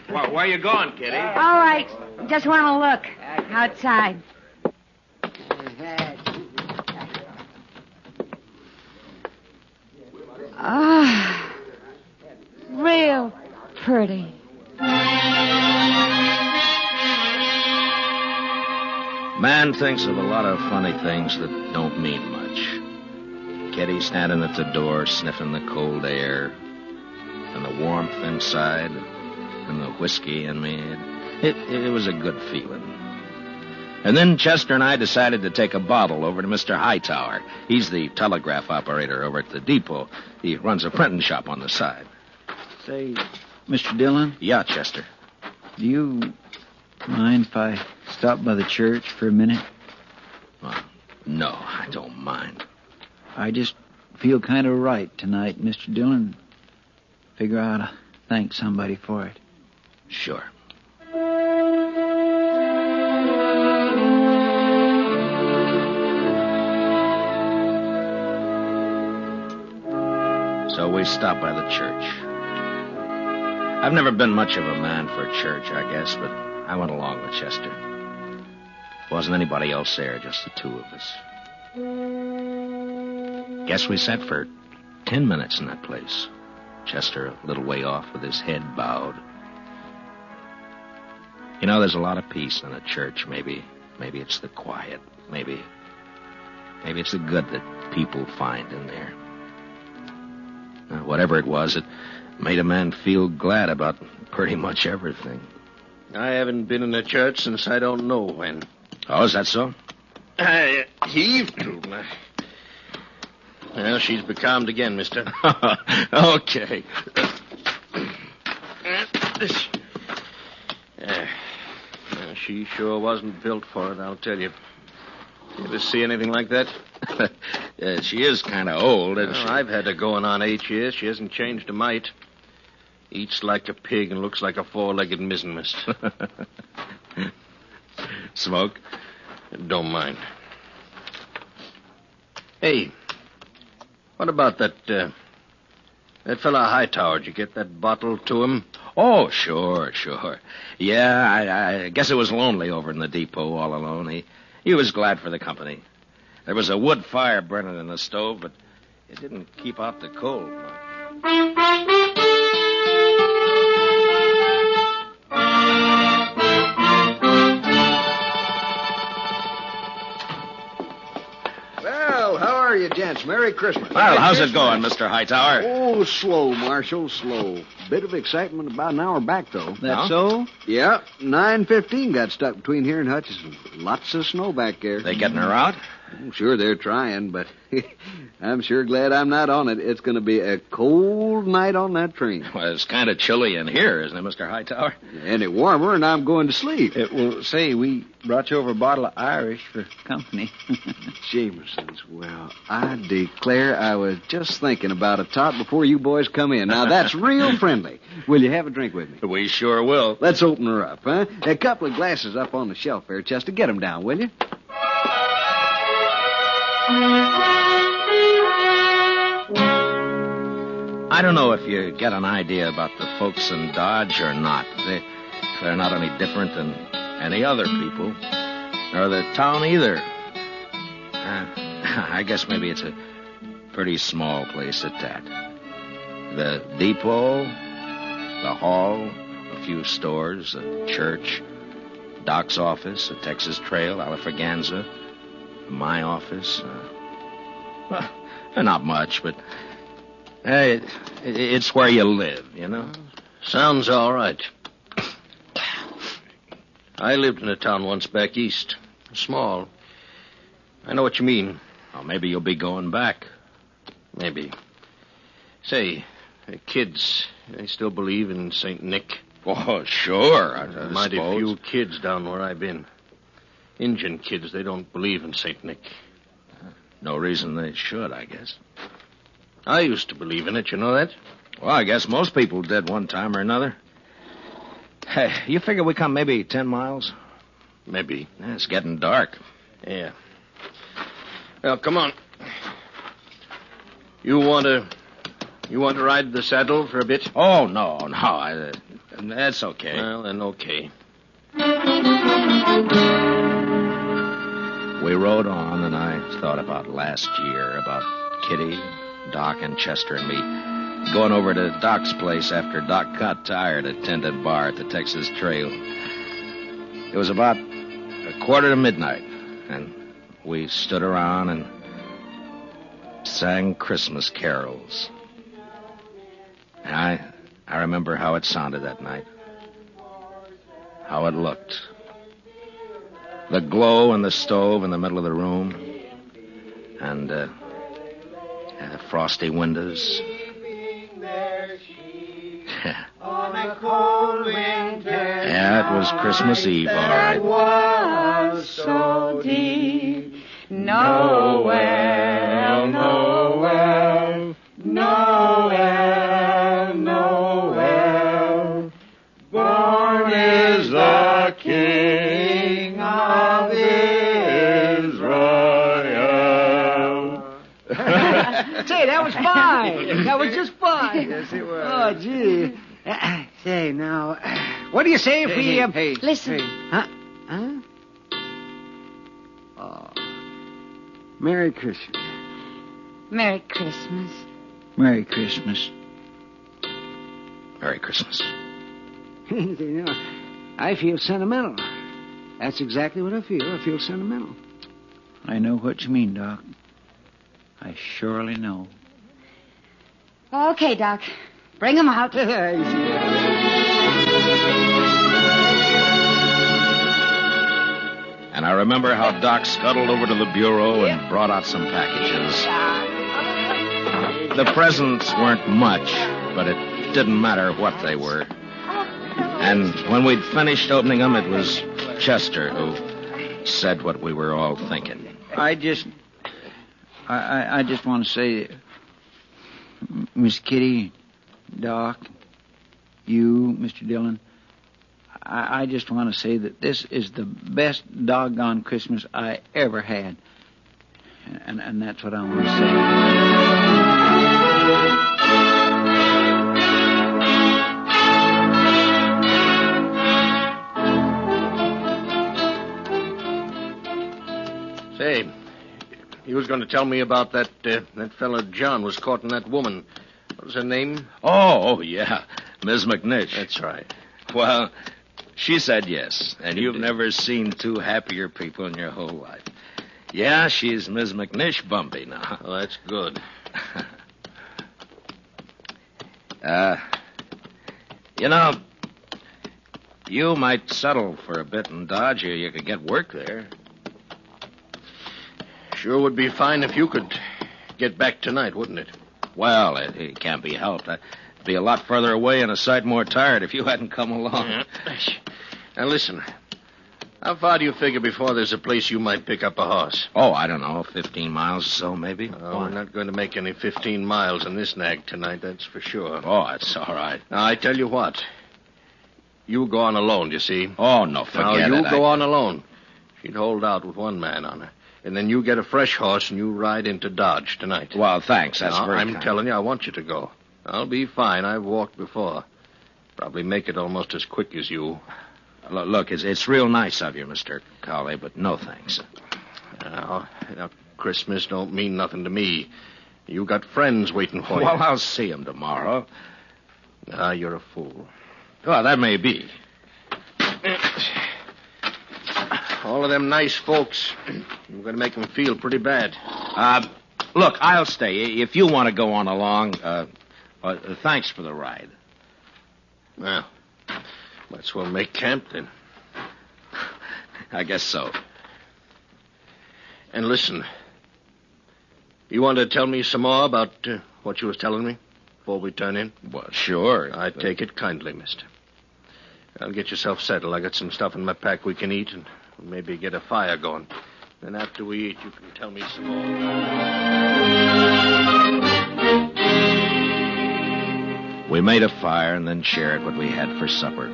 Where are you going, Kitty? All right. Just want to look outside. Ah, real pretty. Man thinks of a lot of funny things that don't mean much. Kitty standing at the door, sniffing the cold air, and the warmth inside, and the whiskey in me. It was a good feeling. And then Chester and I decided to take a bottle over to Mr. Hightower. He's the telegraph operator over at the depot. He runs a printing shop on the side. Say, Mr. Dillon? Yeah, Chester. Do you mind if I stop by the church for a minute? No, I don't mind. I just feel kind of right tonight, Mr. Dillon. Figure I ought to thank somebody for it. Sure. So we stopped by the church. I've never been much of a man for church, I guess, but I went along with Chester. Wasn't anybody else there, just the two of us. Guess we sat for 10 minutes in that place. Chester a little way off with his head bowed. There's a lot of peace in a church. Maybe it's the quiet. Maybe it's the good that people find in there. Whatever it was, it made a man feel glad about pretty much everything. I haven't been in a church since I don't know when. Oh, is that so? I heaved to. Well, she's becalmed again, mister. Okay. She sure wasn't built for it, I'll tell you. You ever see anything like that? She is kind of old, isn't she? I've had her going on 8 years. She hasn't changed a mite. Eats like a pig and looks like a four-legged mizzenmast. Smoke? Don't mind. Hey, what about that fella Hightower? Did you get that bottle to him? Oh, sure. Yeah, I guess it was lonely over in the depot all alone. He was glad for the company. There was a wood fire burning in the stove, but it didn't keep out the cold much. Well, how are you, gents? Merry Christmas. Well, how's it going, Mr. Hightower? Oh, slow, Marshal, slow. Bit of excitement about an hour back, though. That so? Yeah, 9:15 got stuck between here and Hutchinson. Lots of snow back there. They getting her out? I'm sure they're trying, but I'm sure glad I'm not on it. It's going to be a cold night on that train. Well, it's kind of chilly in here, isn't it, Mr. Hightower? And it's warmer, and I'm going to sleep. Well, say, we brought you over a bottle of Irish for company. Jameson's. Well, I declare I was just thinking about a tot before you boys come in. Now, that's real friendly. Will you have a drink with me? We sure will. Let's open her up, huh? A couple of glasses up on the shelf there, Chester. Get them down, will you? I don't know if you get an idea about the folks in Dodge or not. They're not any different than any other people, nor the town either. I guess maybe it's a pretty small place at that. The depot, the hall, a few stores, a church, Doc's office, a Texas Trail, Alafraganza, my office. Well, not much, but it's where you live, you know? Sounds all right. I lived in a town once back east. Small. I know what you mean. Well, maybe you'll be going back. Maybe. Say, the kids, they still believe in St. Nick? Oh, sure. I Mighty suppose. few kids down where I've been. Injun kids, they don't believe in St. Nick. No reason they should, I guess. I used to believe in it, you know that? Well, I guess most people did one time or another. Hey, you figure we come maybe 10 miles? Maybe. Yeah, it's getting dark. Yeah. Well, come on. You want to ride the saddle for a bit? Oh, no. That's okay. Well, then okay. We rode on, and I thought about last year, about Kitty, Doc, and Chester and me going over to Doc's place after Doc got tired at Tended Bar at the Texas Trail. It was about 1:45, and we stood around and sang Christmas carols. And I remember how it sounded that night, how it looked. The glow in the stove in the middle of the room, and the frosty windows. On a cold winter. Yeah, it was Christmas Eve, all right. Was so deep. Noel, Noel, Noel, Noel. Born is the King of Israel. Say, that was fine. That was just fine. Yes, it was. Oh, gee. Say, now, what do you say if we... Listen. Huh? Oh. Merry Christmas. Merry Christmas. Merry Christmas. Merry Christmas. You know, I feel sentimental. That's exactly what I feel. I feel sentimental. I know what you mean, Doc. I surely know. Okay, Doc. Bring 'em out. And I remember how Doc scuttled over to the bureau and brought out some packages. The presents weren't much, but it didn't matter what they were. And when we'd finished opening them, it was Chester who said what we were all thinking. I just want to say, Miss Kitty, Doc, you, Mr. Dillon, I just want to say that this is the best doggone Christmas I ever had. And that's what I want to say. Say, you was going to tell me about that fella John was courting that woman. What was her name? Oh, yeah. Ms. McNish. That's right. Well, she said yes, and you've never seen two happier people in your whole life. Yeah, she's Ms. McNish bumpy now. Oh, that's good. You know, you might settle for a bit in Dodge, or you could get work there. Sure would be fine if you could get back tonight, wouldn't it? Well, it can't be helped. I'd be a lot further away and a sight more tired if you hadn't come along. Yeah. Now, listen. How far do you figure before there's a place you might pick up a horse? Oh, I don't know, 15 miles or so, maybe. Oh, we're not going to make any 15 miles in this nag tonight, that's for sure. Oh, that's all right. Now, I tell you what. You go on alone, you see. Oh, no, forget it. Now, you go on alone. She'd hold out with one man on her. And then you get a fresh horse and you ride into Dodge tonight. Well, thanks. That's very I'm kind. telling you, I want you to go. I'll be fine. I've walked before. Probably make it almost as quick as you. Look, it's real nice of you, Mr. Cawley, but no thanks. Now, Christmas don't mean nothing to me. You got friends waiting for you. Well, I'll see them tomorrow. You're a fool. Well, that may be. All of them nice folks. I'm going to make them feel pretty bad. Look, I'll stay. If you want to go on along, thanks for the ride. Well, might as well make camp then. I guess so. And listen, you want to tell me some more about what you was telling me before we turn in? Well, sure. I take it kindly, mister. I'll get yourself settled. I got some stuff in my pack we can eat and maybe get a fire going. Then after we eat, you can tell me some more. We made a fire and then shared what we had for supper.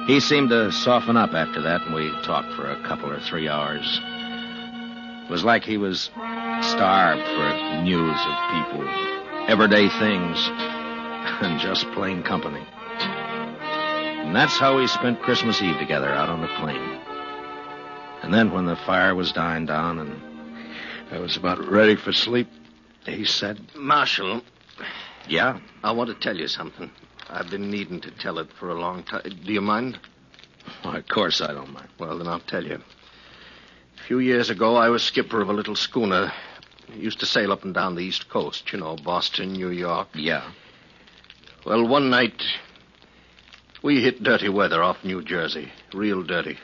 He seemed to soften up after that, and we talked for a couple or 3 hours. It was like he was starved for news of people, everyday things, and just plain company. And that's how we spent Christmas Eve together out on the plain. And then when the fire was dying down and I was about ready for sleep, he said... Marshal. Yeah? I want to tell you something. I've been needing to tell it for a long time. Do you mind? Well, of course I don't mind. Well, then I'll tell you. A few years ago, I was skipper of a little schooner. Used to sail up and down the East Coast. You know, Boston, New York. Yeah. Well, one night, we hit dirty weather off New Jersey. Real dirty.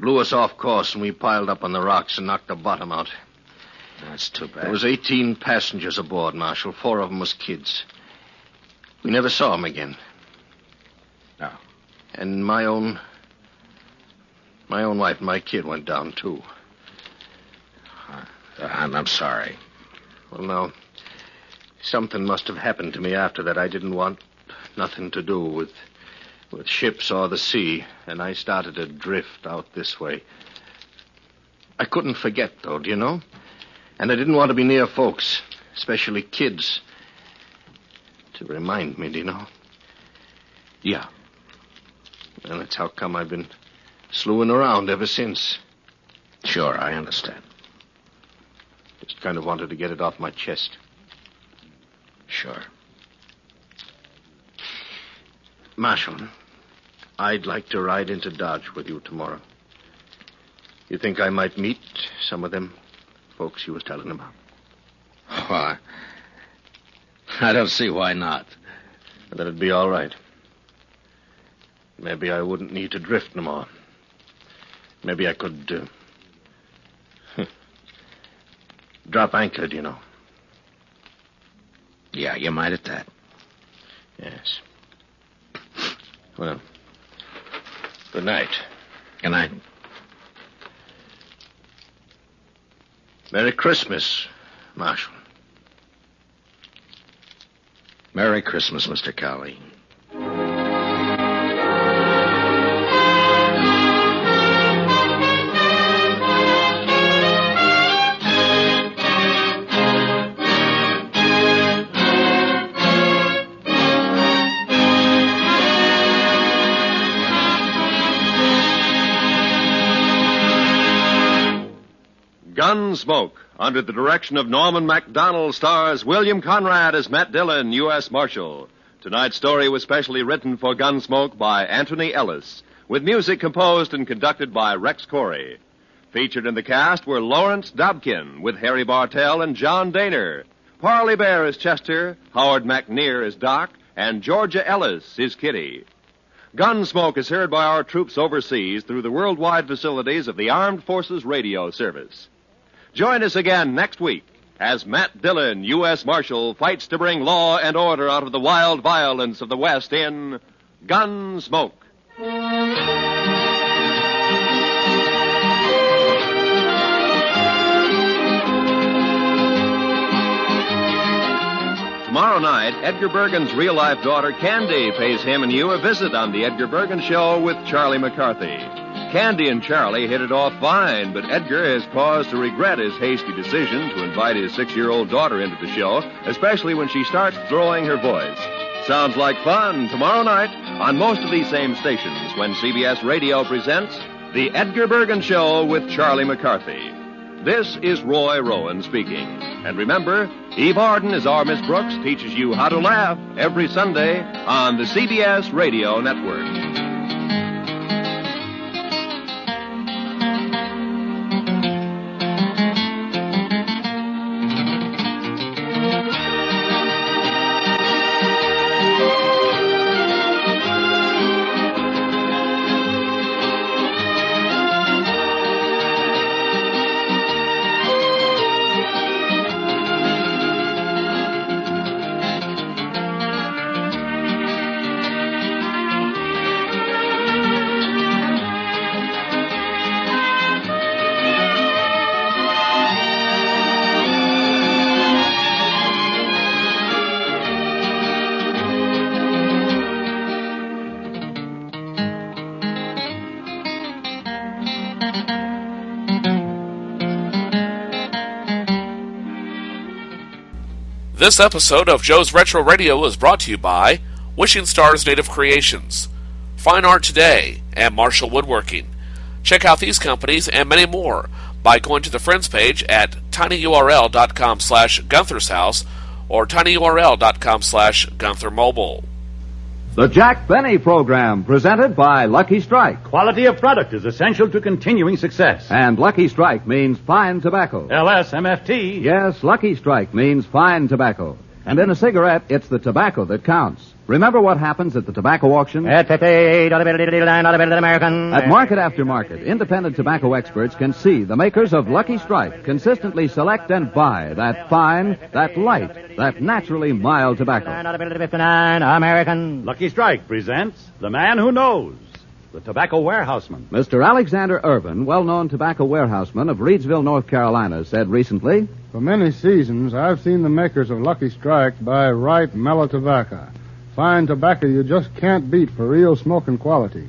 Blew us off course, and we piled up on the rocks and knocked the bottom out. That's too bad. There was 18 passengers aboard, Marshal. 4 of them was kids. We never saw them again. No. And my own wife and my kid went down, too. I'm sorry. Well, no. Something must have happened to me after that. I didn't want nothing to do with ships or the sea, and I started to drift out this way. I couldn't forget, though, do you know? And I didn't want to be near folks, especially kids, to remind me, do you know? Yeah. And that's how come I've been slewing around ever since. Sure, I understand. Just kind of wanted to get it off my chest. Sure. Marshal, I'd like to ride into Dodge with you tomorrow. You think I might meet some of them folks you was telling about? Why? I don't see why not. That'd be all right. Maybe I wouldn't need to drift no more. Maybe I could, drop anchor, do you know? Yeah, you might at that. Yes. Well, good night. Good night. Merry Christmas, Marshal. Merry Christmas, Mr. Cowley. Gunsmoke, under the direction of Norman MacDonald, stars William Conrad as Matt Dillon, U.S. Marshal. Tonight's story was specially written for Gunsmoke by Anthony Ellis, with music composed and conducted by Rex Corey. Featured in the cast were Lawrence Dobkin, with Harry Bartell and John Daner. Parley Bear as Chester, Howard McNear as Doc, and Georgia Ellis is Kitty. Gunsmoke is heard by our troops overseas through the worldwide facilities of the Armed Forces Radio Service. Join us again next week as Matt Dillon, U.S. Marshal, fights to bring law and order out of the wild violence of the West in Gunsmoke. Tomorrow night, Edgar Bergen's real-life daughter, Candy, pays him and you a visit on The Edgar Bergen Show with Charlie McCarthy. Candy and Charlie hit it off fine, but Edgar has cause to regret his hasty decision to invite his 6-year-old daughter into the show, especially when she starts throwing her voice. Sounds like fun tomorrow night on most of these same stations when CBS Radio presents The Edgar Bergen Show with Charlie McCarthy. This is Roy Rowan speaking. And remember, Eve Arden as our Miss Brooks teaches you how to laugh every Sunday on the CBS Radio Network. This episode of Joe's Retro Radio is brought to you by Wishing Stars Native Creations, Fine Art Today, and Marshall Woodworking. Check out these companies and many more by going to the Friends page at tinyurl.com/Gunther's House or tinyurl.com/GuntherMobile. The Jack Benny Program, presented by Lucky Strike. Quality of product is essential to continuing success. And Lucky Strike means fine tobacco. LSMFT. Yes, Lucky Strike means fine tobacco. And in a cigarette, it's the tobacco that counts. Remember what happens at the tobacco auction? At market after market, independent tobacco experts can see the makers of Lucky Strike consistently select and buy that fine, that light, that naturally mild tobacco. American. Lucky Strike presents The Man Who Knows, the Tobacco Warehouseman. Mr. Alexander Irvin, well-known tobacco warehouseman of Reidsville, North Carolina, said recently, "For many seasons, I've seen the makers of Lucky Strike buy ripe, mellow tobacco. Fine tobacco you just can't beat for real smoking quality.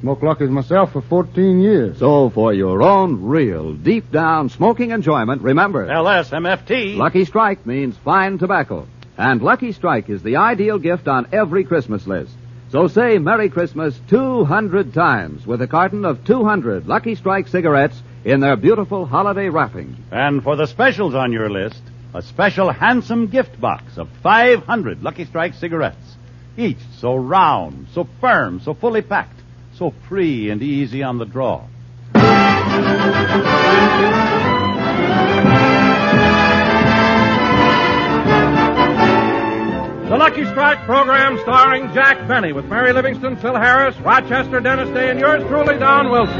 Smoked Lucky's myself for 14 years. So for your own real, deep-down smoking enjoyment, remember, LSMFT. Lucky Strike means fine tobacco. And Lucky Strike is the ideal gift on every Christmas list. So say Merry Christmas 200 times with a carton of 200 Lucky Strike cigarettes in their beautiful holiday wrapping. And for the specials on your list, a special handsome gift box of 500 Lucky Strike cigarettes. Each so round, so firm, so fully packed, so free and easy on the draw. The Lucky Strike program starring Jack Benny with Mary Livingston, Phil Harris, Rochester, Dennis Day, and yours truly, Don Wilson.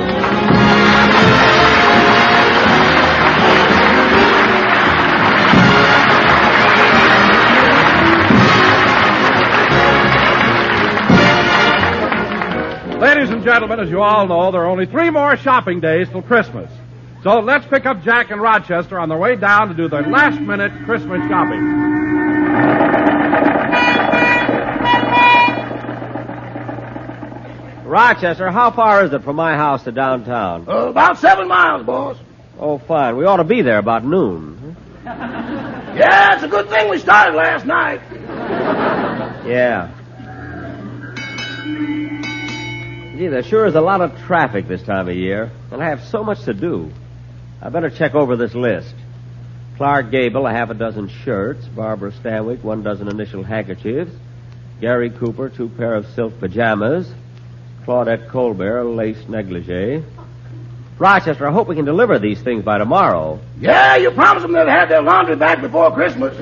Ladies and gentlemen, as you all know, there are only 3 more shopping days till Christmas. So let's pick up Jack and Rochester on their way down to do their last-minute Christmas shopping. Rochester, how far is it from my house to downtown? About 7 miles, boss. Oh, fine. We ought to be there about noon. Yeah, it's a good thing we started last night. Yeah. Gee, there sure is a lot of traffic this time of year, and I have so much to do. I better check over this list. Clark Gable, 6 shirts. Barbara Stanwyck, 12 initial handkerchiefs. Gary Cooper, 2 pair of silk pajamas. Claudette Colbert, a lace negligee. Rochester, I hope we can deliver these things by tomorrow. Yeah, you promised them they'd have their laundry back before Christmas.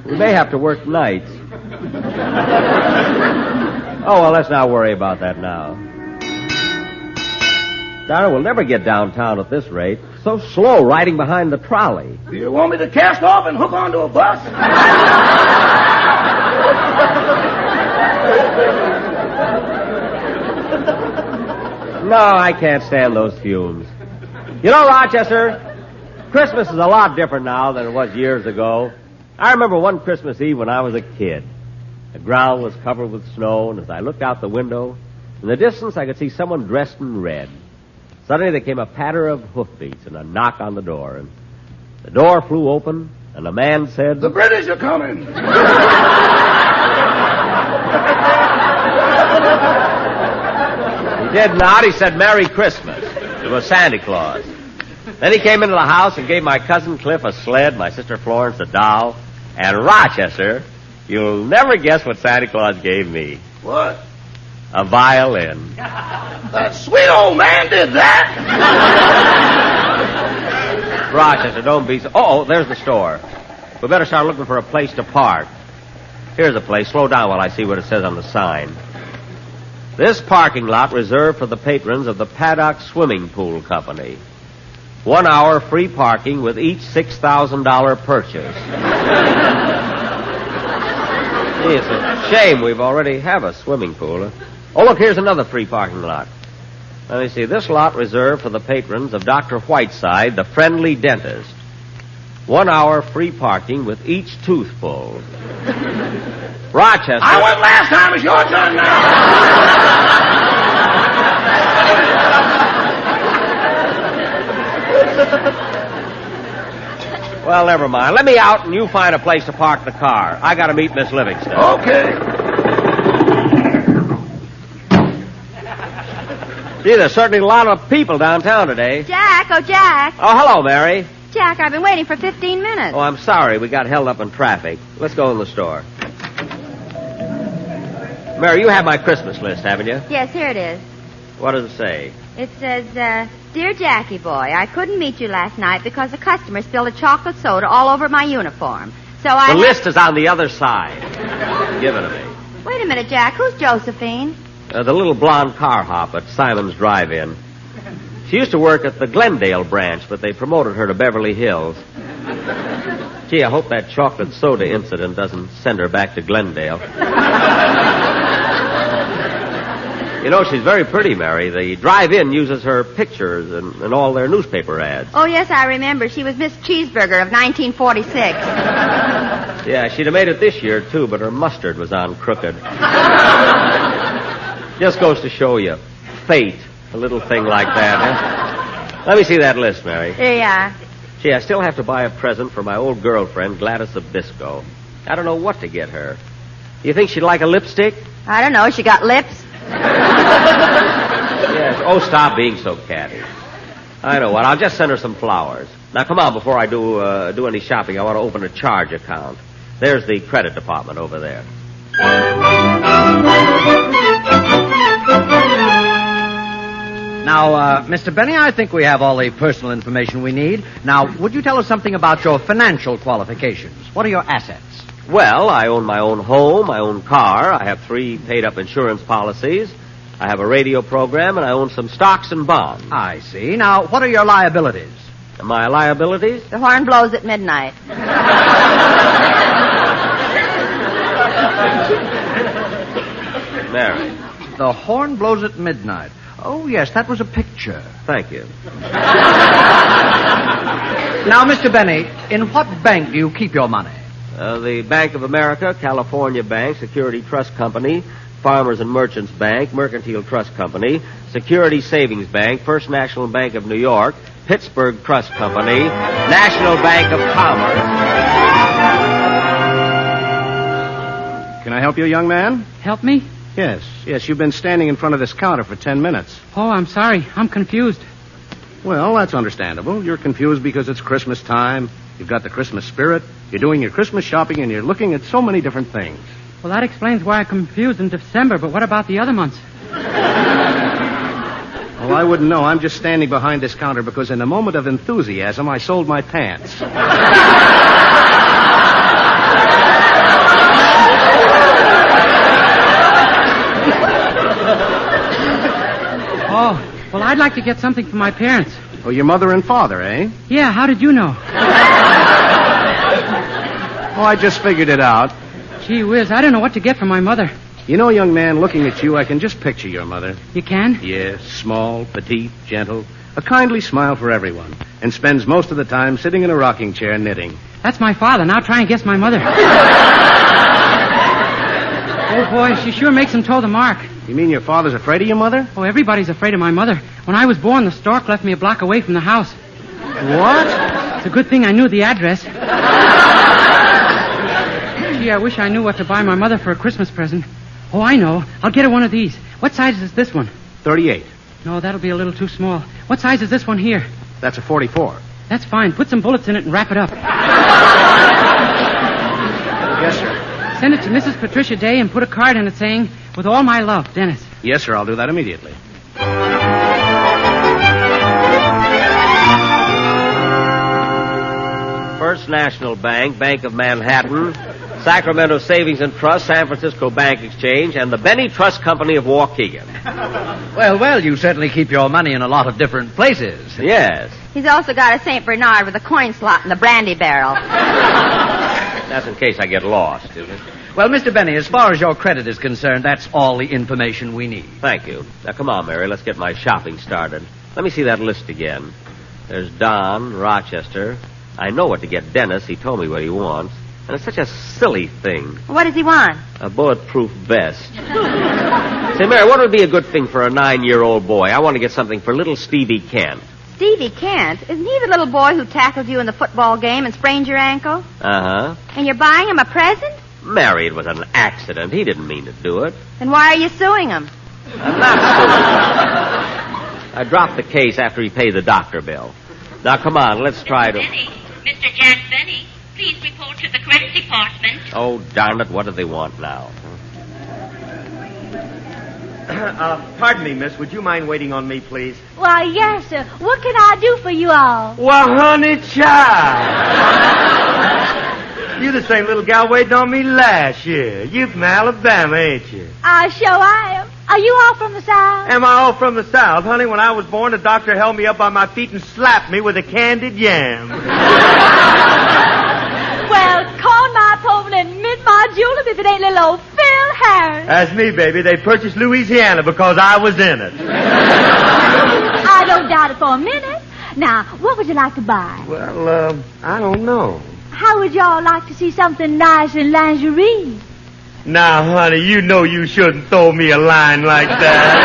We may have to work nights. Oh, well, let's not worry about that now. Darn, we'll never get downtown at this rate. So slow riding behind the trolley. You want me to cast off and hook onto a bus? No, I can't stand those fumes. You know, Rochester, Christmas is a lot different now than it was years ago. I remember one Christmas Eve when I was a kid. The ground was covered with snow, and as I looked out the window, in the distance I could see someone dressed in red. Suddenly there came a patter of hoofbeats and a knock on the door, and the door flew open, and a man said, "The British are coming." He did not. He said, "Merry Christmas." It was Santa Claus. Then he came into the house and gave my cousin Cliff a sled, my sister Florence a doll, and Rochester, you'll never guess what Santa Claus gave me. What? A violin. That sweet old man did that? Rochester, don't be so... Oh, there's the store. We better start looking for a place to park. Here's the place. Slow down while I see what it says on the sign. This parking lot reserved for the patrons of the Paddock Swimming Pool Company. 1 hour free parking with each $6,000 purchase. Gee, it's a shame we've already have a swimming pool. Oh, look, here's another free parking lot. Let me see. This lot reserved for the patrons of Dr. Whiteside, the friendly dentist. 1 hour free parking with each tooth pulled. Rochester. I went last time. It's your turn now. Well, never mind. Let me out and you find a place to park the car. I got to meet Miss Livingston. Okay. Gee, there's certainly a lot of people downtown today. Jack, oh, Jack. Oh, hello, Mary. Jack, I've been waiting for 15 minutes. Oh, I'm sorry. We got held up in traffic. Let's go in the store. Mary, you have my Christmas list, haven't you? Yes, here it is. What does it say? It says, Dear Jackie boy, I couldn't meet you last night because a customer spilled a chocolate soda all over my uniform. So The list is on the other side. Give it to me. Wait a minute, Jack. Who's Josephine? The little blonde car hop at Simon's Drive-In. She used to work at the Glendale branch, but they promoted her to Beverly Hills. Gee, I hope that chocolate soda incident doesn't send her back to Glendale. You know, she's very pretty, Mary. The Drive-In uses her pictures in all their newspaper ads. Oh, yes, I remember. She was Miss Cheeseburger of 1946. Yeah, she'd have made it this year, too, but her mustard was on crooked. Just goes to show you. Fate. A little thing like that, huh? Let me see that list, Mary. Here you are. Gee, I still have to buy a present for my old girlfriend, Gladys Abisco. I don't know what to get her. Do you think she'd like a lipstick? I don't know. She got lips. Yes. Oh, stop being so catty. I know what. I'll just send her some flowers. Now, come on. Before I do any shopping, I want to open a charge account. There's the credit department over there. Now, Mr. Benny, I think we have all the personal information we need. Now, would you tell us something about your financial qualifications? What are your assets? Well, I own my own home, my own car. I have 3 paid-up insurance policies. I have a radio program, and I own some stocks and bonds. I see. Now, what are your liabilities? My liabilities? The horn blows at midnight. Mary. The horn blows at midnight. Oh, yes, that was a picture. Thank you. Now, Mr. Benny, in what bank do you keep your money? The Bank of America, California Bank, Security Trust Company, Farmers and Merchants Bank, Mercantile Trust Company, Security Savings Bank, First National Bank of New York, Pittsburgh Trust Company, National Bank of Commerce. Can I help you, young man? Help me? Yes, you've been standing in front of this counter for 10 minutes. Oh, I'm sorry. I'm confused. Well, that's understandable. You're confused because it's Christmas time. You've got the Christmas spirit. You're doing your Christmas shopping, and you're looking at so many different things. Well, that explains why I'm confused in December, but what about the other months? Well, I wouldn't know. I'm just standing behind this counter because in a moment of enthusiasm, I sold my pants. I'd like to get something for my parents. Oh, your mother and father, eh? Yeah, how did you know? Oh, I just figured it out. Gee whiz, I don't know what to get for my mother. You know, young man, looking at you, I can just picture your mother. You can? Yes, small, petite, gentle, a kindly smile for everyone, and spends most of the time sitting in a rocking chair knitting. That's my father. Now try and guess my mother. Oh, boy, she sure makes him toe the mark. You mean your father's afraid of your mother? Oh, everybody's afraid of my mother. When I was born, the stork left me a block away from the house. What? It's a good thing I knew the address. Gee, I wish I knew what to buy my mother for a Christmas present. Oh, I know. I'll get her one of these. What size is this one? 38. No, that'll be a little too small. What size is this one here? That's a 44. That's fine. Put some bullets in it and wrap it up. Yes, sir. Send it to Mrs. Patricia Day and put a card in it saying, "With all my love, Dennis." Yes, sir. I'll do that immediately. First National Bank, Bank of Manhattan, Sacramento Savings and Trust, San Francisco Bank Exchange, and the Benny Trust Company of Waukegan. Well, you certainly keep your money in a lot of different places. Yes. He's also got a St. Bernard with a coin slot in the brandy barrel. That's in case I get lost, isn't it? Well, Mr. Benny, as far as your credit is concerned, that's all the information we need. Thank you. Now, come on, Mary. Let's get my shopping started. Let me see that list again. There's Don, Rochester. I know what to get Dennis. He told me what he wants. And it's such a silly thing. What does he want? A bulletproof vest. Say, Mary, what would be a good thing for a 9-year-old boy? I want to get something for little Stevie Kent. Stevie Kent? Isn't he the little boy who tackled you in the football game and sprained your ankle? Uh-huh. And you're buying him a present? Mary, it was an accident. He didn't mean to do it. Then why are you suing him? I'm not suing him. I dropped the case after he paid the doctor bill. Now, come on, let's try to... Mr. Jack Benny, please report to the credit department. Oh, darn it, what do they want now? Pardon me, miss. Would you mind waiting on me, please? Why, yes, sir. What can I do for you all? Well, honey, child. You the same little gal waiting on me last year. You from Alabama, ain't you? I sure I am. Are you all from the South? Am I all from the South? Honey, when I was born, the doctor held me up by my feet and slapped me with a candied yam. Well, corn my Poland and mint my julep if it ain't little old Phil Harris. That's me, baby. They purchased Louisiana because I was in it. I don't doubt it for a minute. Now, what would you like to buy? Well, I don't know. How would y'all like to see something nice in lingerie? Now, honey, you know you shouldn't throw me a line like that.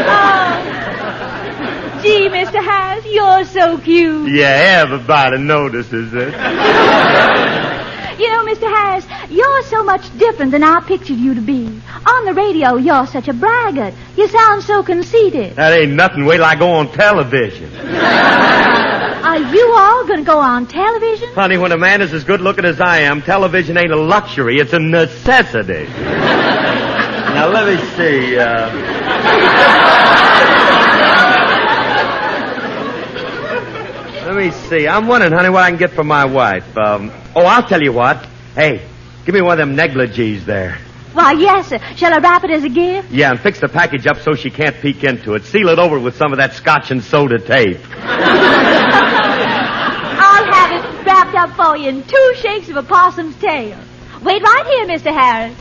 Oh, gee, Mr. Harris, you're so cute. Yeah, everybody notices it. You know, Mr. Harris, you're so much different than I pictured you to be. On the radio, you're such a braggart. You sound so conceited. That ain't nothing. Wait till I go on television. Are you all going to go on television? Honey, when a man is as good looking as I am, television ain't a luxury. It's a necessity. Now, let me see. Let me see. I'm wondering, honey, what I can get for my wife. I'll tell you what. Hey, give me one of them negligees there. Why, yes, sir. Shall I wrap it as a gift? Yeah, and fix the package up so she can't peek into it. Seal it over with some of that scotch and soda tape. I'll have it wrapped up for you in 2 shakes of a possum's tail. Wait right here, Mr. Harris.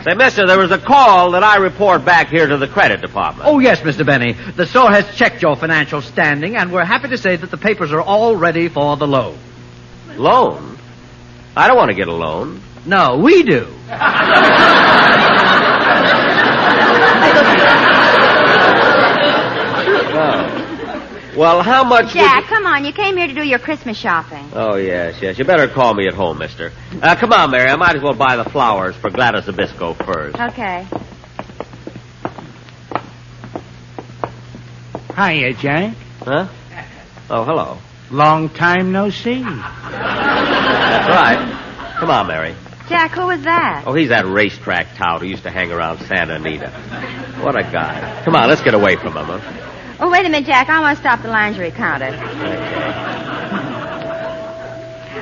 Say, mister, there was a call that I report back here to the credit department. Oh, yes, Mr. Benny. The store has checked your financial standing, and we're happy to say that the papers are all ready for the loan. Loan? I don't want to get a loan. No, we do. Oh. Well, how much Jack, come on. You came here to do your Christmas shopping. Oh, yes. You better call me at home, mister. Come on, Mary. I might as well buy the flowers for Gladys Zabisco first. Okay. Hiya, Jack. Huh? Oh, hello. Long time no see. That's right. Come on, Mary. Jack, who was that? Oh, he's that racetrack tout who used to hang around Santa Anita. What a guy. Come on, let's get away from him, huh? Oh, wait a minute, Jack. I want to stop the lingerie counter.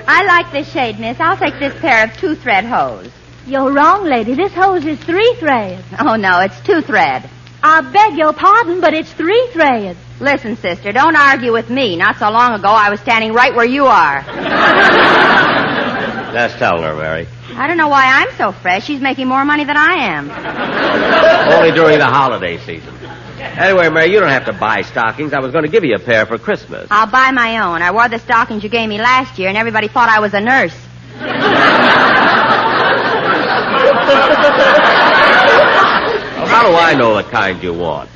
I like this shade, miss. I'll take this pair of 2-thread hose. You're wrong, lady. This hose is 3 threads. Oh, no, it's 2-thread. I beg your pardon, but it's 3 threads. Listen, sister, don't argue with me. Not so long ago, I was standing right where you are. Let's tell her, Mary. I don't know why I'm so fresh. She's making more money than I am. Only during the holiday season. Anyway, Mary, you don't have to buy stockings. I was going to give you a pair for Christmas. I'll buy my own. I wore the stockings you gave me last year, and everybody thought I was a nurse. Well, how do I know the kind you want?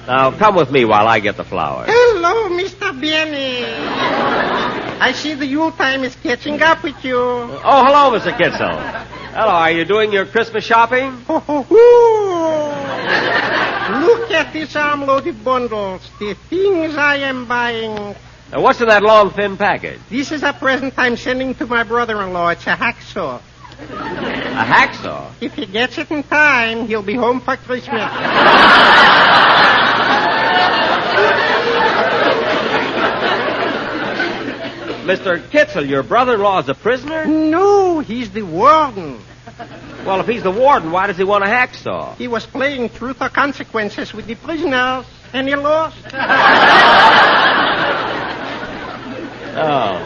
Now, come with me while I get the flowers. Hello, Mr. Benny. I see the Yule time is catching up with you. Oh, hello, Mr. Kitzel. Hello, are you doing your Christmas shopping? Look at these arm-loaded bundles. The things I am buying. What's in that long, thin package? This is a present I'm sending to my brother-in-law. It's a hacksaw. A hacksaw? If he gets it in time, he'll be home for Christmas. Mr. Kitzel, your brother-in-law is a prisoner? No, he's the warden. Well, if he's the warden, why does he want a hacksaw? He was playing truth or consequences with the prisoners, and he lost. Oh.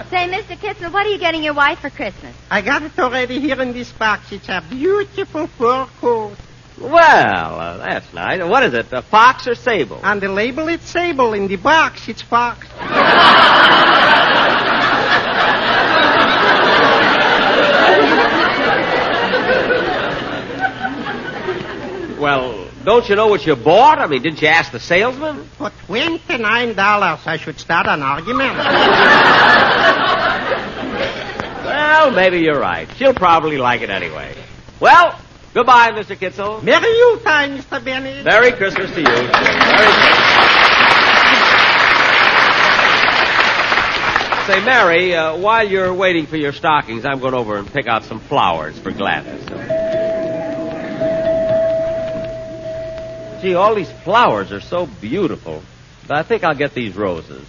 Say, Mr. Kitzel, what are you getting your wife for Christmas? I got it already here in this box. It's a beautiful fur coat. Well, that's nice. What is it, a fox or sable? On the label, it's sable. In the box, it's fox. Well, don't you know what you bought? I mean, didn't you ask the salesman? For $29, I should start an argument. Well, maybe you're right. She'll probably like it anyway. Well, goodbye, Mr. Kitzel. Merry Yuletime, Mr. Benny. Merry Christmas to you. Merry Christmas. Say, Mary, while you're waiting for your stockings, I'm going over and pick out some flowers for Gladys. Gee, all these flowers are so beautiful. But I think I'll get these roses.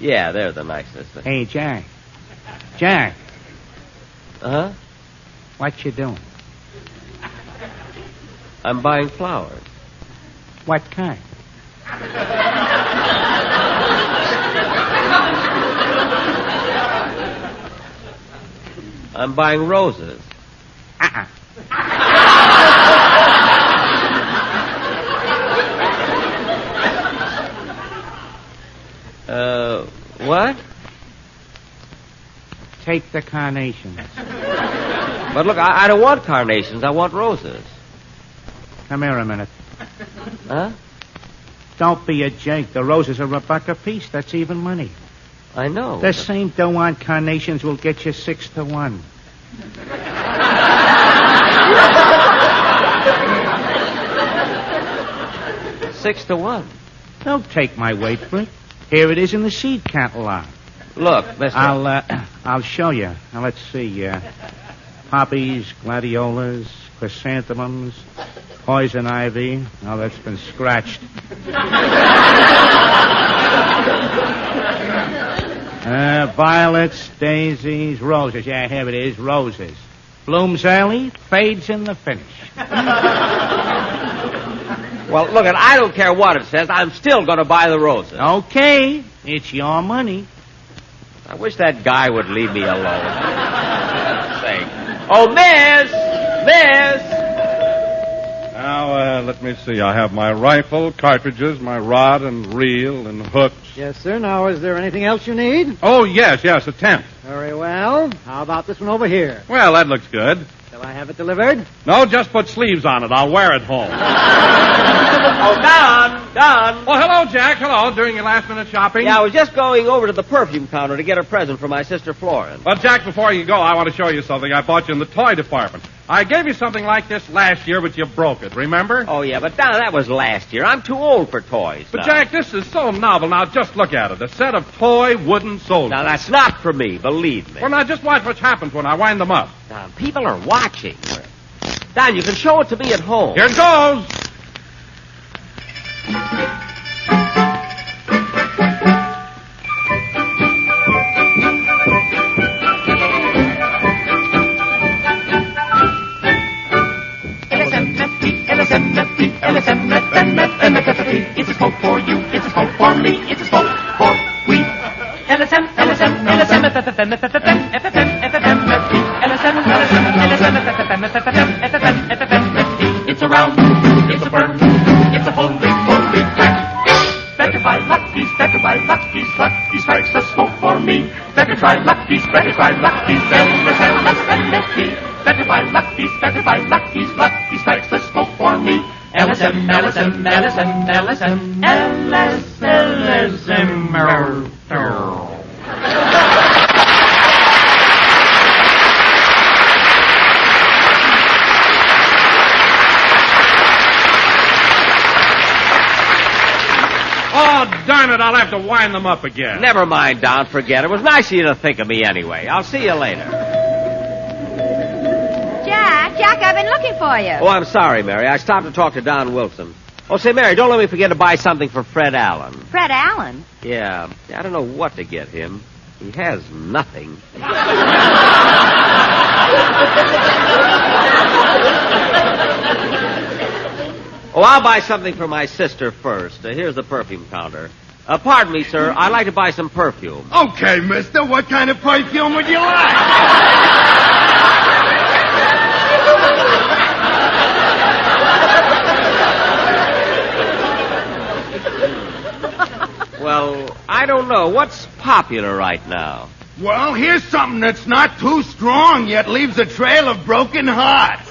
Yeah, they're the nicest. Hey, Jack. Jack. Uh-huh? What you doing? I'm buying flowers. What kind? I'm buying roses. What? Take the carnations. But look, I don't want carnations. I want roses. Come here a minute. Huh? Don't be a jake. The roses are $1 a piece. That's even money. I know. The same dough on carnations will get you 6 to 1. Six to 1. Don't take my word for it. Here it is in the seed catalog. Look, mister. I'll show you. Now, let's see. Poppies, gladiolas, chrysanthemums, poison ivy. Oh, that's been scratched. Violets, daisies, roses. Yeah, here it is, roses. Blooms early, fades in the finish. Well, look, I don't care what it says. I'm still going to buy the roses. Okay, it's your money. I wish that guy would leave me alone. Say, oh, miss! Let me see. I have my rifle, cartridges, my rod and reel and hooks. Yes, sir. Now, is there anything else you need? Oh, yes, a tent. Very well. How about this one over here? Well, that looks good. Shall I have it delivered? No, just put sleeves on it. I'll wear it home. Don! Oh, hello, Jack. Hello. Doing your last-minute shopping? Yeah, I was just going over to the perfume counter to get a present for my sister Florence. Well, Jack, before you go, I want to show you something I bought you in the toy department. I gave you something like this last year, but you broke it, remember? Oh, yeah, but Don, that was last year. I'm too old for toys But, now. Jack, this is so novel. Now, just look at it. A set of toy wooden soldiers. Now, that's not for me, believe me. Well, now, just watch what happens when I wind them up. Don, people are watching. Don, you can show it to me at home. Here it goes. LSMFT. It's a smoke for you. It's a smoke for me. It's a smoke for we. LSM, LSM, LSM, FFM, FFM, FFM, FFM, LSM, LSM, LSM, FFM, FFM, FFM, FFM, It's a round, it's a burn, it's a holy crack. Better buy Lucky's, Lucky strikes a smoke for me. Better try Lucky's, LSMFT. Better buy Lucky's, Lucky strikes a smoke for me. LSM, LSM, LSM, LSM, LSM, Oh, darn it, I'll have to wind them up again. Never mind, Don. Forget it. It was nice of you to think of me anyway. I'll see you later. Jack, I've been looking for you. Oh, I'm sorry, Mary. I stopped to talk to Don Wilson. Oh, say, Mary, don't let me forget to buy something for Fred Allen. Fred Allen? Yeah, I don't know what to get him. He has nothing. Oh, I'll buy something for my sister first. Here's the perfume counter. Pardon me, sir. I'd like to buy some perfume. Okay, mister. What kind of perfume would you like? Well, I don't know. What's popular right now? Well, here's something that's not too strong, yet leaves a trail of broken hearts.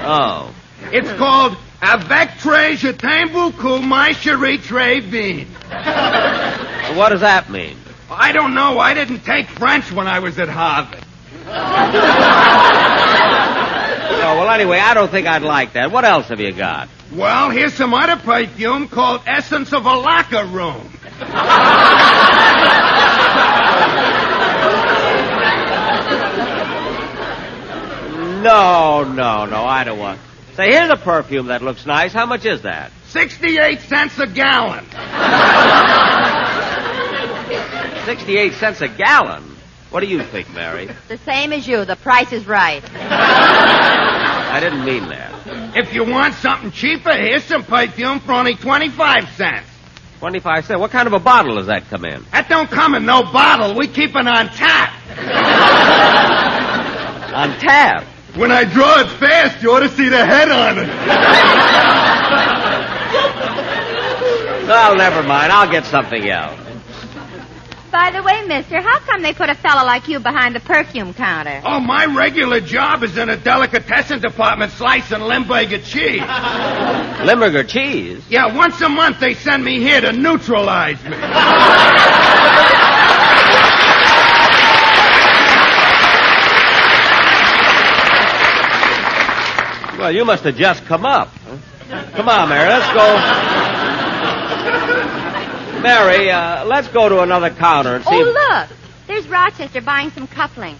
Oh. It's called Avec très je t'aime beaucoup, my chérie très bien. What does that mean? I don't know. I didn't take French when I was at Harvard. Oh, well, anyway, I don't think I'd like that. What else have you got? Well, here's some other perfume called Essence of a Locker Room. No, I don't want. Say, here's a perfume that looks nice. How much is that? 68 cents a gallon. 68 cents a gallon? What do you think, Mary? The same as you. The price is right. I didn't mean that. If you want something cheaper, here's some perfume for only 25 cents. 25 cents? What kind of a bottle does that come in? That don't come in no bottle. We keep it on tap. On tap? When I draw it fast, you ought to see the head on it. Well, never mind. I'll get something else. By the way, mister, how come they put a fella like you behind the perfume counter? Oh, my regular job is in a delicatessen department slicing Limburger cheese. Limburger cheese? Yeah, once a month they send me here to neutralize me. Well, you must have just come up. Come on, Mary, let's go. Mary, let's go to another counter and see. Oh, look. There's Rochester buying some cufflinks.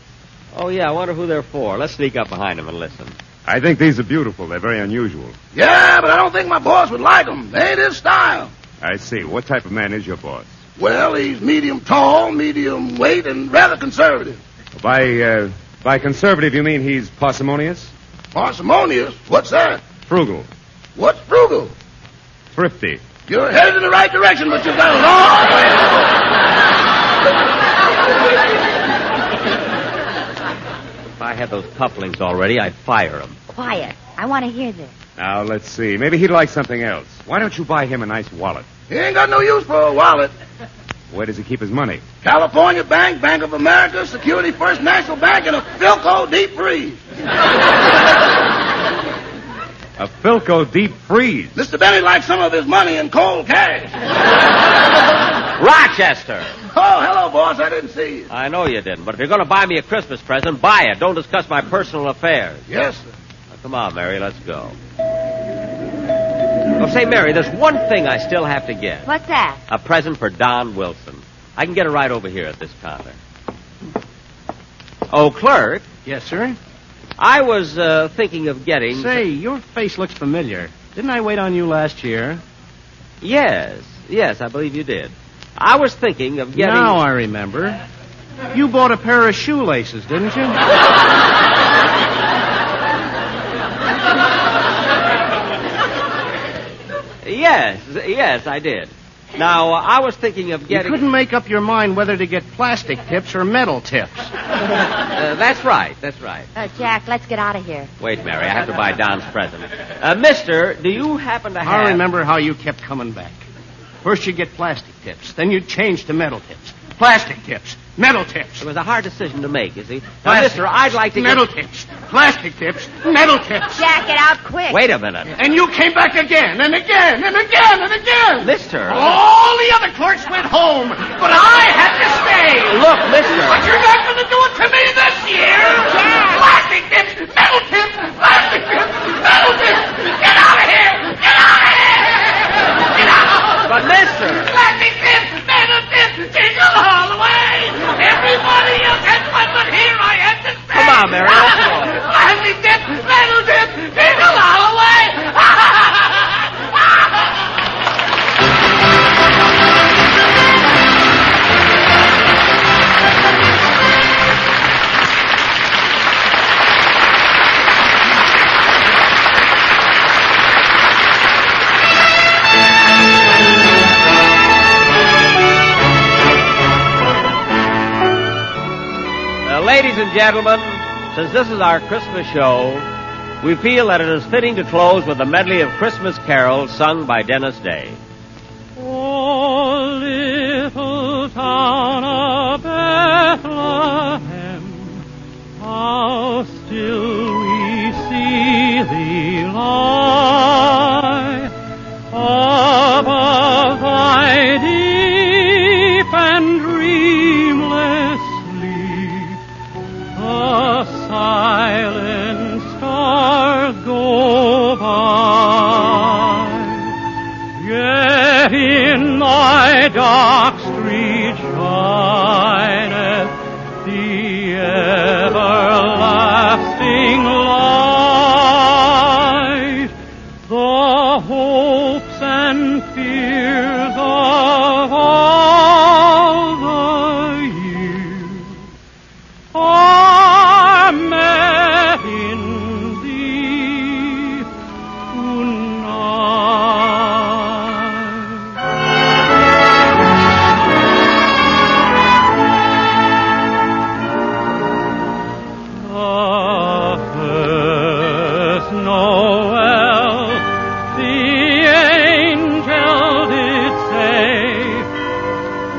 Oh, yeah, I wonder who they're for. Let's sneak up behind them and listen. I think these are beautiful. They're very unusual. Yeah, but I don't think my boss would like them. They ain't his style. I see. What type of man is your boss? Well, he's medium tall, medium weight, and rather conservative. By conservative, you mean he's parsimonious? Parsimonious? What's that? Frugal. What's frugal? Thrifty. You're headed in the right direction, but you've got a long way to If I had those cufflinks already, I'd fire them. Quiet. I want to hear this. Now, let's see. Maybe he'd like something else. Why don't you buy him a nice wallet? He ain't got no use for a wallet. Where does he keep his money? California Bank, Bank of America, Security First National Bank, and a Philco deep freeze. A Philco deep freeze? Mr. Benny likes some of his money in cold cash. Rochester! Oh, hello, boss. I didn't see you. I know you didn't, but if you're going to buy me a Christmas present, buy it. Don't discuss my personal affairs. Yes, sir. Now, come on, Mary, let's go. Oh, say, Mary, there's one thing I still have to get. What's that? A present for Don Wilson. I can get it right over here at this counter. Oh, clerk. Yes, sir? I was thinking of getting... Say, your face looks familiar. Didn't I wait on you last year? Yes, I believe you did. I was thinking of getting... Now I remember. You bought a pair of shoelaces, didn't you? Yes, I did. Now, I was thinking of getting... You couldn't make up your mind whether to get plastic tips or metal tips. That's right. Jack, let's get out of here. Wait, Mary, I have to buy Don's present. Mister, do you happen to have... I remember how you kept coming back. First you'd get plastic tips, then you'd change to metal tips. Plastic tips, metal tips. It was a hard decision to make, you see. Now, mister, I'd like to metal tips, plastic tips, metal tips. Jack, get out quick. Wait a minute. And you came back again, and again, and again, and again. Mister. All the other clerks went home, but I had to stay. Look, mister. But you're not going to do it to me this year. Jack. Plastic tips, metal tips, plastic tips, metal tips. Get out of here. Get out of here. Get out. But, mister. Plastic tips, metal tips, jingle all the way. Everybody else had fun, but here I had to stay. Come on, Mary, let's go. Plastic tips, metal tips, jingle all the way. Ladies and gentlemen, since this is our Christmas show, we feel that it is fitting to close with a medley of Christmas carols sung by Dennis Day. Oh, little town of Bethlehem, how still we see thee lie above thy deep and dreamless sleep. The silent stars go by, yet in thy dark street shineth the everlasting light. The hopes and fears of all the years are met in thee tonight. The first Noel, the angel did say,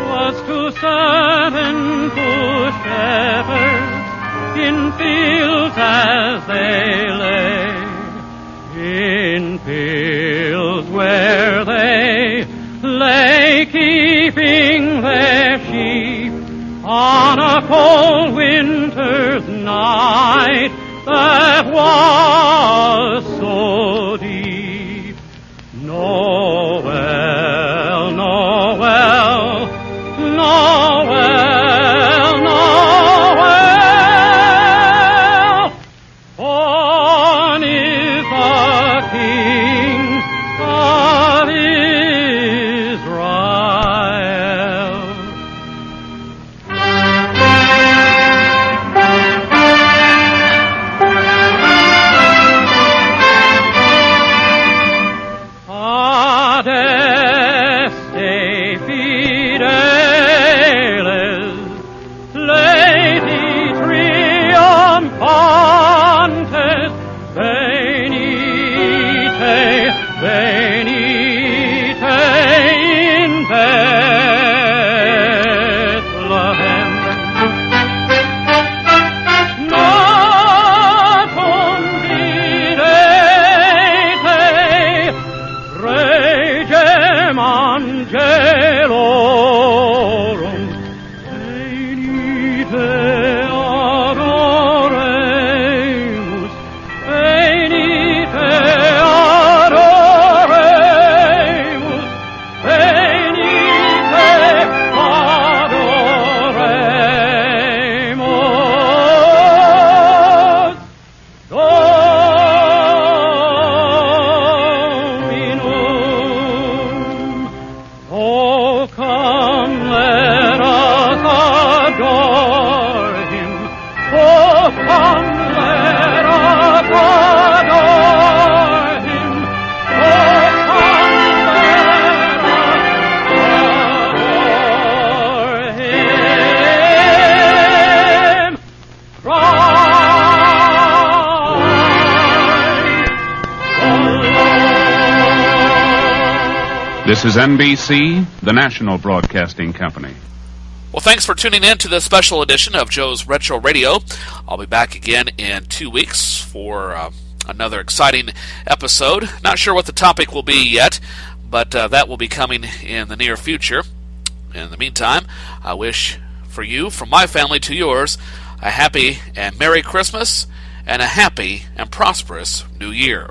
was to certain poor shepherds in fields as they lay, in fields where they lay keeping their sheep on a cold winter's night that was so deep. Noel, Noel, Noel, Noel, born is the King of Israel. come, let us adore him. Oh, come, let us adore him. Oh, come, let us adore him. This is NBC, the national broadcasting company. Well, thanks for tuning in to this special edition of Joe's Retro Radio. I'll be back again in 2 weeks for another exciting episode. Not sure what the topic will be yet, but that will be coming in the near future. In the meantime, I wish for you, from my family to yours, a happy and Merry Christmas and a happy and prosperous New Year.